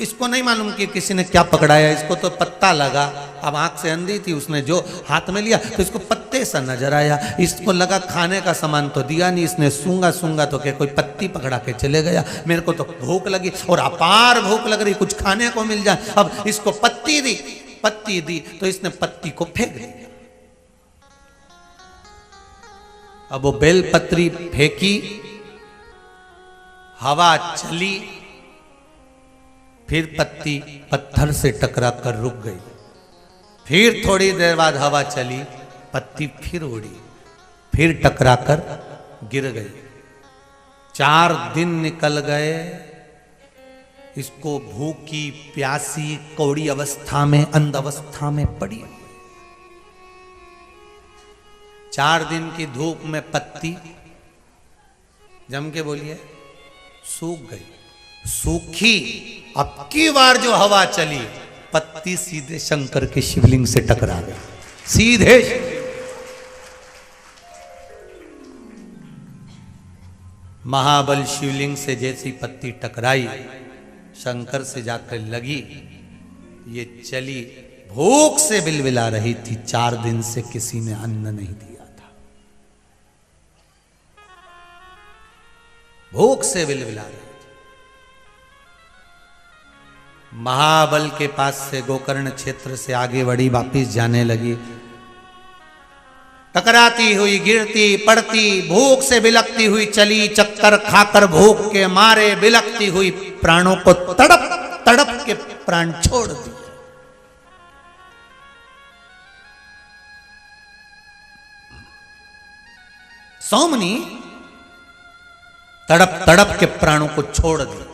इसको नहीं मालूम कि किसी ने क्या पकड़ाया, इसको तो पत्ता लगा। अब आंख से अंधी थी, उसने जो हाथ में लिया तो इसको पत्ते सा नजर आया। इसको लगा खाने का सामान तो दिया नहीं, इसने सूंगा तो क्या कोई पत्ती पकड़ा के चले गया। मेरे को तो भूख लगी और अपार भूख लग रही, कुछ खाने को मिल जाए। अब इसको पत्ती दी तो इसने पत्ती को फेंक दिया। अब वो बेलपत्री फेंकी, हवा चली, फिर पत्ती पत्थर से टकरा कर रुक गई। फिर थोड़ी देर बाद हवा चली, पत्ती फिर उड़ी, फिर टकरा कर गिर गई। 4 दिन निकल गए, इसको भूखी प्यासी कौड़ी अवस्था में, अंध अवस्था में पड़ी। 4 दिन की धूप में पत्ती जम के बोलिए सूख गई, सूखी। अब की बार जो हवा चली, पत्ती सीधे शंकर के शिवलिंग से टकरा गई, सीधे। महाबल शिवलिंग से जैसी पत्ती टकराई, शंकर से जाकर लगी, ये चली। भूख से बिलबिला रही थी, 4 दिन से किसी ने अन्न नहीं दिया था, भूख से बिलबिला रही। महाबल के पास से गोकर्ण क्षेत्र से आगे बढ़ी, वापिस जाने लगी। टकराती हुई, गिरती पड़ती, भूख से बिलकती हुई चली। चक्कर खाकर भूख के मारे बिलकती हुई प्राणों को तड़प तड़प के प्राण छोड़ दिए। सौमनी तड़प तड़प के प्राणों को छोड़ दिया,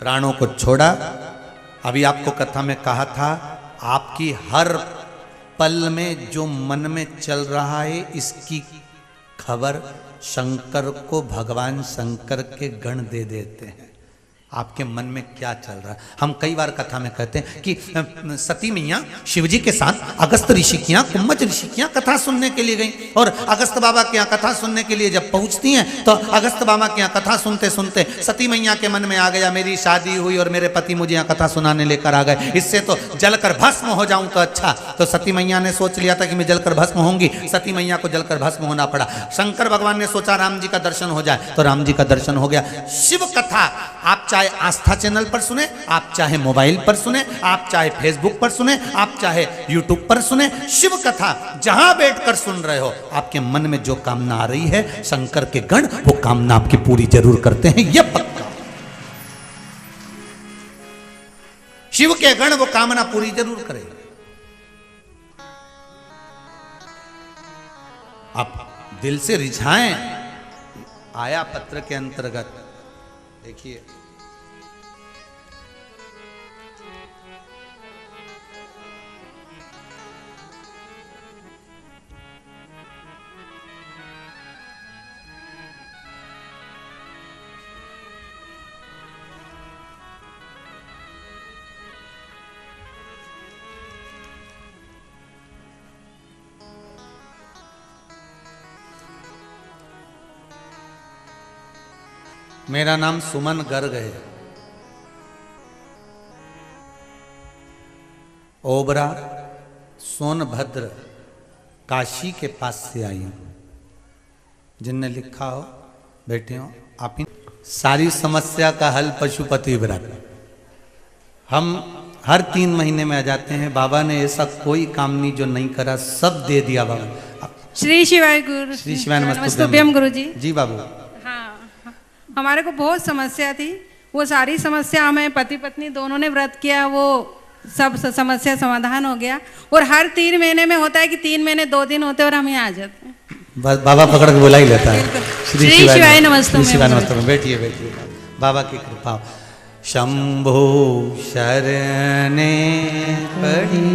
प्राणों को छोड़ा। अभी आपको कथा में कहा था, आपकी हर पल में जो मन में चल रहा है, इसकी खबर शंकर को भगवान शंकर के गण दे देते हैं। आपके मन में क्या चल रहा है। हम कई बार कथा में कहते हैं कि सती मैया शिवजी के साथ अगस्त ऋषि के यहाँ, कुम्भज ऋषि के यहाँ कथा सुनने के लिए गई, और अगस्त बाबा के यहाँ कथा सुनने के लिए जब पहुँचती हैं तो अगस्त बाबा के यहाँ कथा सुनते सुनते सती मैया के मन में आ गया, मेरी शादी हुई और मेरे पति मुझे यहाँ कथा सुनाने लेकर आ गए, इससे तो जलकर भस्म हो जाऊं तो अच्छा। तो सती मैया ने सोच लिया था कि मैं जलकर भस्म होंगी, सती मैया को जलकर भस्म होना पड़ा। शंकर भगवान ने सोचा राम जी का दर्शन हो जाए, तो राम जी का दर्शन हो गया। शिव कथा आप चाहे आस्था चैनल पर सुने, आप चाहे मोबाइल पर सुने, आप चाहे फेसबुक पर सुने, आप चाहे यूट्यूब पर सुने, शिव कथा जहां बैठकर सुन रहे हो, आपके मन में जो कामना आ रही है, शंकर के गण वो कामना आपकी पूरी जरूर करते हैं, यह पक्का। शिव के गण वो कामना पूरी जरूर करेगा। आप दिल से रिझाएं। आया पत्र के अंतर्गत देखिए, मेरा नाम सुमन गर्ग है, ओबरा सोनभद्र काशी के पास से आई हूं। जिनने लिखा हो बैठे हो आप ही। सारी समस्या का हल पशुपति व्रत। हम हर 3 महीने में आ जाते हैं। बाबा ने ऐसा कोई काम नहीं जो नहीं करा, सब दे दिया बाबा। श्री शिवाय गुरु। श्री शिवाय नमस्तुभ्यम गुरु जी। जी बाबू। हाँ, हमारे को बहुत समस्या थी, वो सारी समस्या हमें पति पत्नी दोनों ने व्रत किया, वो सब समस्या समाधान हो गया। और हर 3 महीने में होता है कि 3 महीने 2 दिन होते और हम यहाँ आ जाते हैं। बस बाबा पकड़ के बुला ही लेता है। श्री शिवाय नमस्तुभ्यम। श्री शिवाय नमस्तुभ्यम। बैठिए बैठिए, बाबा की कृपा। शंभो शरणे पड़ी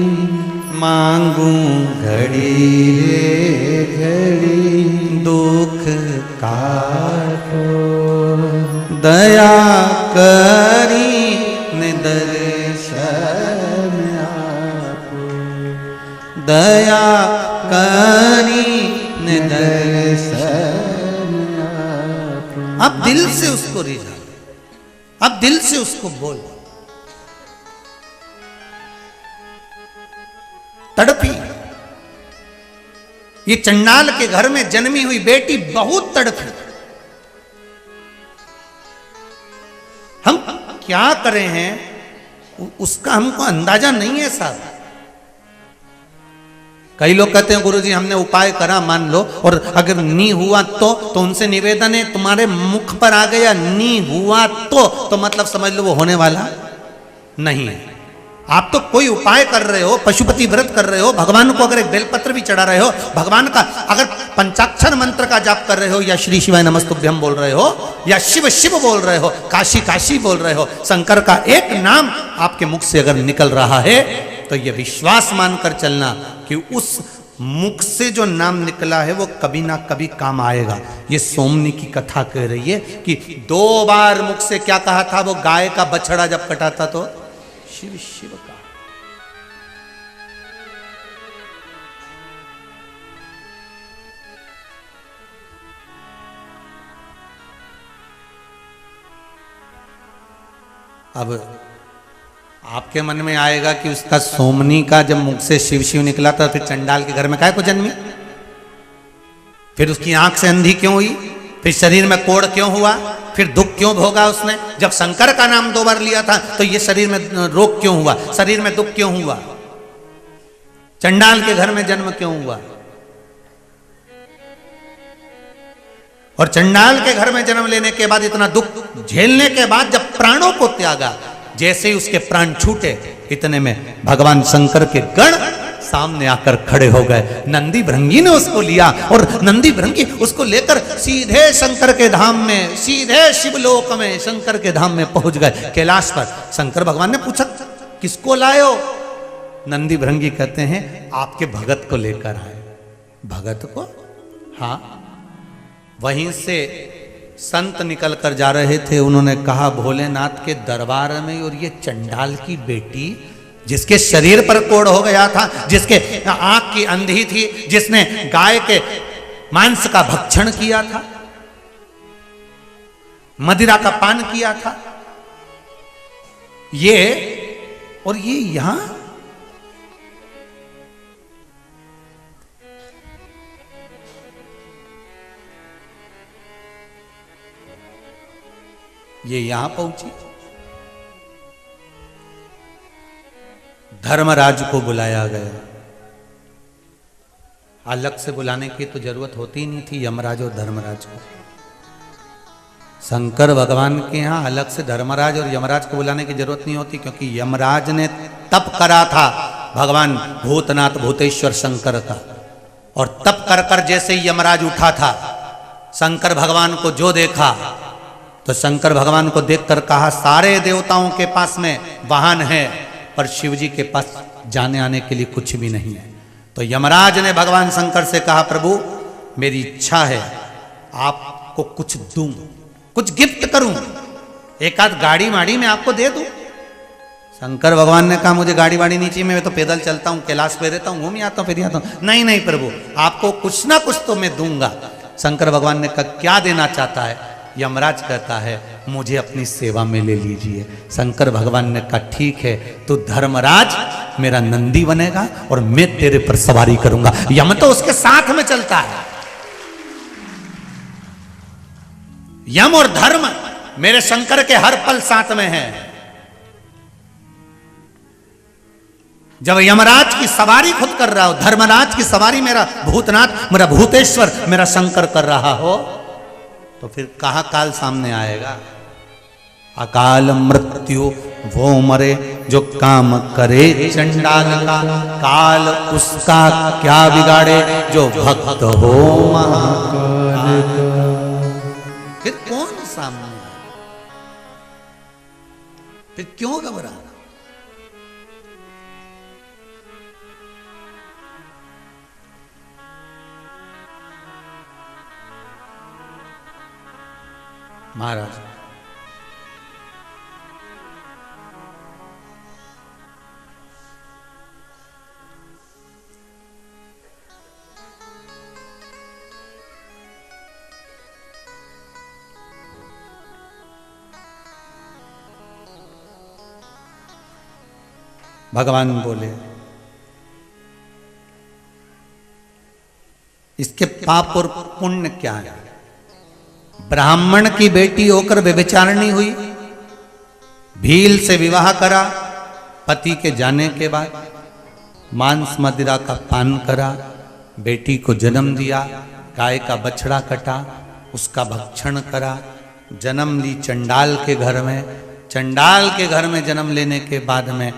मांगू घड़ी रे घड़ी, दुख काको, दया करी ने दर्शन आपो, दया करी ने दर्शन आपो। अब दिल से उसको रिझा, अब दिल से उसको बोल। तड़पी, ये चंडाल के घर में जन्मी हुई बेटी बहुत तड़पी। हम क्या करें हैं उसका हमको अंदाजा नहीं है साहब। कई लोग कहते हैं गुरुजी हमने उपाय करा मान लो, और अगर नी हुआ तो उनसे निवेदन है तुम्हारे मुख पर आ गया नी हुआ तो मतलब समझ लो वो होने वाला नहीं है। आप तो कोई उपाय कर रहे हो, पशुपति व्रत कर रहे हो, भगवान को अगर एक बेलपत्र भी चढ़ा रहे हो, भगवान का अगर पंचाक्षर मंत्र का जाप कर रहे हो, या श्री शिवाय नमस्तुभ्यम बोल रहे हो, या शिव शिव बोल रहे हो, काशी काशी बोल रहे हो, शंकर का एक नाम आपके मुख से अगर निकल रहा है तो ये विश्वास मानकर चलना कि उस मुख से जो नाम निकला है वो कभी ना कभी काम आएगा। ये सोमनी की कथा कह रही है कि 2 बार मुख से क्या कहा था, वो गाय का बछड़ा जब कटाता तो शिव शिव का। अब आपके मन में आएगा कि उसका सोमनी का जब मुख से शिव शिव निकला था फिर चंडाल के घर में काहे को जन्मी, फिर उसकी आंख से अंधी क्यों हुई, फिर शरीर में कोढ़ क्यों हुआ, फिर दुख क्यों भोगा उसने। जब शंकर का नाम 2 बार लिया था तो ये शरीर में रोग क्यों हुआ, शरीर में दुख क्यों हुआ, चंडाल के घर में जन्म क्यों हुआ। और चंडाल के घर में जन्म लेने के बाद इतना दुख झेलने के बाद जब प्राणों को त्यागा, जैसे ही उसके प्राण छूटे इतने में भगवान शंकर के गण सामने आकर खड़े हो गए। नंदी भृंगी ने उसको लिया और नंदी भृंगी उसको लेकर सीधे शंकर के धाम में, सीधे शिवलोक में शंकर के धाम में पहुंच गए, कैलाश पर। शंकर भगवान ने पूछा किसको लायो, नंदी भृंगी कहते हैं आपके भगत को लेकर आए। भगत को? हाँ। वहीं से संत निकल कर जा रहे थे, उन्होंने कहा भोलेनाथ के दरबार में और ये चंडाल की बेटी जिसके शरीर पर कोढ़ हो गया था, जिसके आंख की अंधी थी, जिसने गाय के मांस का भक्षण किया था, मदिरा का पान किया था, ये और ये यहां पहुंची। धर्मराज को बुलाया गया। अलग से बुलाने की तो जरूरत होती नहीं थी यमराज और धर्मराज को। शंकर भगवान के यहां अलग से धर्मराज और यमराज को बुलाने की जरूरत नहीं होती, क्योंकि यमराज ने तप करा था भगवान भूतनाथ भूतेश्वर शंकर का, और तप कर कर जैसे ही यमराज उठा था, शंकर भगवान को जो देखा तो शंकर भगवान को देखकर कहा सारे देवताओं के पास में वाहन है पर शिव जी के पास जाने आने के लिए कुछ भी नहीं है। तो यमराज ने भगवान शंकर से कहा प्रभु मेरी इच्छा है आपको कुछ दूं, कुछ गिफ्ट करूं, एक आध गाड़ी वाड़ी में आपको दे दूं। शंकर भगवान ने कहा मुझे गाड़ी वाड़ी नहीं चाहिए, मैं तो पैदल चलता हूं, कैलाश पे रहता हूं, घूम आता हूं, फिर आता हूं। नहीं नहीं प्रभु आपको कुछ ना कुछ तो मैं दूंगा। शंकर भगवान ने कहा क्या देना चाहता है? यमराज कहता है मुझे अपनी सेवा में ले लीजिए। शंकर भगवान ने कहा ठीक है, तू धर्मराज मेरा नंदी बनेगा और मैं तेरे पर सवारी करूंगा। यम तो उसके साथ में चलता है। यम और धर्म मेरे शंकर के हर पल साथ में है। जब यमराज की सवारी खुद कर रहा हो, धर्मराज की सवारी मेरा भूतनाथ, मेरा भूतेश्वर, मेरा शंकर कर रहा हो, तो फिर कहा काल सामने आएगा। अकाल मृत्यु वो मरे जो काम करे चंडाल का, काल उसका क्या बिगाड़े जो भक्त हो महाकाल का। फिर कौन सामने आए? फिर क्यों घबराना? महाराज। भगवान बोले, इसके पाप और पुण्य क्या है? ब्राह्मण की बेटी होकर व्यभिचारिणी हुई, भील से विवाह करा, पति के जाने के बाद मांस मदिरा का पान करा, बेटी को जन्म दिया, गाय का बछड़ा कटा, उसका भक्षण करा, जन्म ली चंडाल के घर में, चंडाल के घर में जन्म लेने के बाद में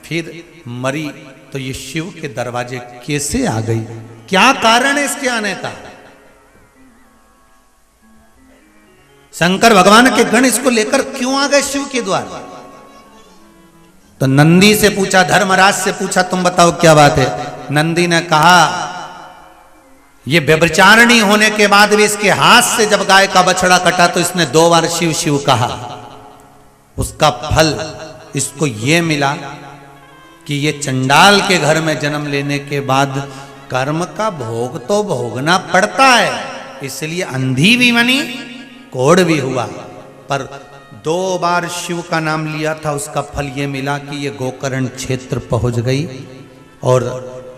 फिर मरी, तो ये शिव के दरवाजे कैसे आ गई? क्या कारण है इसके आने का? शंकर भगवान के गण इसको लेकर क्यों आ गए शिव के द्वार? तो नंदी से पूछा, धर्मराज से पूछा, तुम बताओ क्या बात है? नंदी ने कहा, ये व्यभिचारिणी होने के बाद भी इसके हाथ से जब गाय का बछड़ा कटा तो इसने 2 बार शिव शिव कहा। उसका फल इसको ये मिला कि ये चंडाल के घर में जन्म लेने के बाद कर्म का भोग तो भोगना पड़ता है, इसलिए अंधी भी बनी, कोढ़ भी हुआ, पर 2 बार शिव का नाम लिया था, उसका फल ये मिला कि ये गोकर्ण क्षेत्र पहुंच गई। और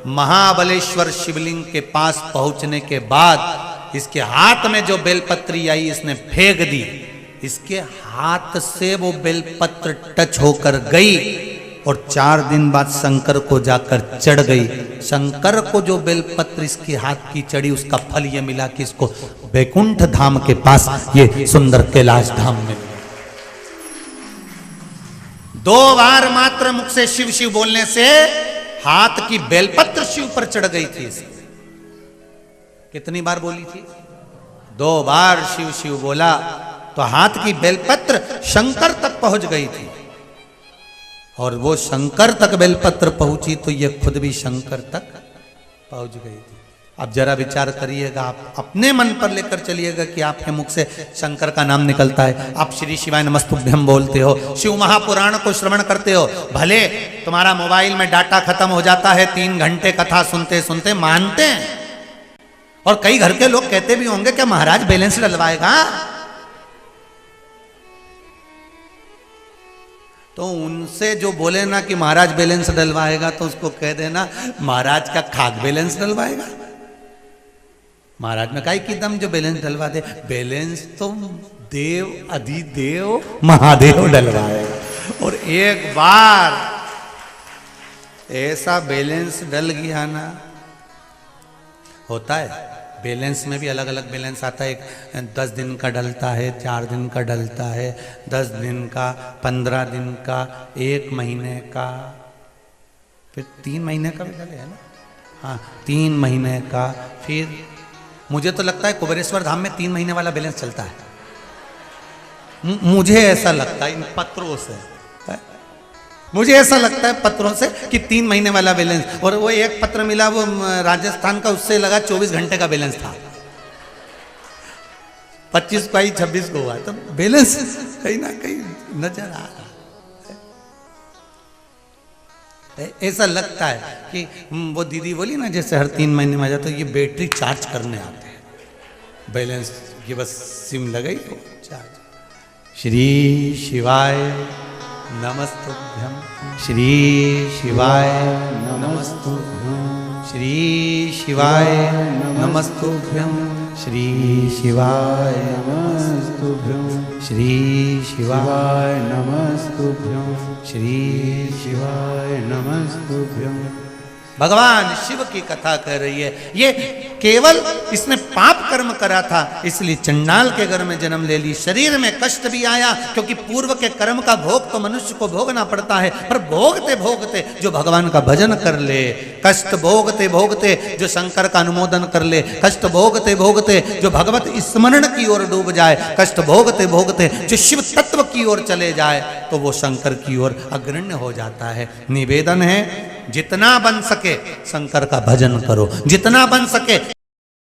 महाबलेश्वर शिवलिंग के पास पहुंचने के बाद इसके हाथ में जो बेलपत्री आई इसने फेंक दी, इसके हाथ से वो बेलपत्र टच होकर गई और 4 दिन बाद शंकर को जाकर चढ़ गई। शंकर को जो बेलपत्र इसके हाथ की चढ़ी उसका फल ये मिला कि इसको वैकुंठ धाम के पास ये सुंदर कैलाश धाम में मिला। 2 बार मात्र मुख से शिव शिव बोलने से हाथ की बेलपत्र शिव पर चढ़ गई थी। कितनी बार बोली थी? 2 बार शिव शिव बोला तो हाथ की बेलपत्र शंकर तक पहुंच गई थी, और वो शंकर तक बेलपत्र पहुंची तो ये खुद भी शंकर तक पहुंच गई थी। अब जरा विचार करिएगा, आप अपने मन पर लेकर चलिएगा कि आपके मुख से शंकर का नाम निकलता है, आप श्री शिवाय नमस्तुभ्यम बोलते हो, शिव महापुराण को श्रवण करते हो, भले तुम्हारा मोबाइल में डाटा खत्म हो जाता है, 3 घंटे कथा सुनते सुनते मानते हैं। और कई घर के लोग कहते भी होंगे क्या महाराज बैलेंस डलवाएगा? तो उनसे जो बोले ना कि महाराज बैलेंस डलवाएगा तो उसको कह देना महाराज का खाक बैलेंस डलवाएगा। महाराज में काई की दम जो बैलेंस डलवा दे, बैलेंस तो देव अधिदेव महादेव डलवाएगा। और एक बार ऐसा बैलेंस डल गया ना, होता है बैलेंस में भी अलग अलग बैलेंस आता है, एक 10 दिन का डलता है, 4 दिन का डलता है, 10 दिन का, 15 दिन का, 1 महीने का, फिर 3 महीने का भी डले है ना, हाँ 3 महीने का। फिर मुझे तो लगता है कुबेरेश्वर धाम में 3 महीने वाला बैलेंस चलता है, मुझे ऐसा लगता है इन पत्रों से, मुझे ऐसा लगता है पत्रों से कि 3 महीने वाला बैलेंस। और वो एक पत्र मिला वो राजस्थान का, उससे लगा 24 घंटे का बैलेंस था, 25 को आई 26 को हुआ, तो बैलेंस कहीं ना कहीं नजर आ रहा है। ऐसा लगता है कि वो दीदी बोली ना जैसे हर 3 महीने में आ जाता, तो ये बैटरी चार्ज करने आते हैं, बैलेंस ये बस सिम लगाई तो चार्ज। श्री शिवाय नमस्तुभ्यं, श्री शिवाय नमस्तुभ्यं, श्री शिवाय नमस्तुभ्यं, श्री शिवाय नमस्तुभ्यं, श्री शिवाय नमस्तुभ्यं, श्री शिवाय नमस्तुभ्यं। भगवान शिव की कथा कर रही है। ये केवल इसने पाप कर्म करा था, इसलिए चंडाल के घर में जन्म ले ली। शरीर में कष्ट भी आया क्योंकि पूर्व के कर्म का भोग तो मनुष्य को भोगना पड़ता है, पर भोगते भोगते जो भगवान का भजन कर ले, कष्ट भोगते भोगते जो शंकर का अनुमोदन कर ले, कष्ट भोगते भोगते जो भगवत स्मरण की ओर डूब जाए, कष्ट भोगते भोगते जो शिव तत्व की ओर चले जाए, तो वो शंकर की ओर अग्रण्य हो जाता है। निवेदन है जितना बन सके शंकर का भजन करो, जितना बन सके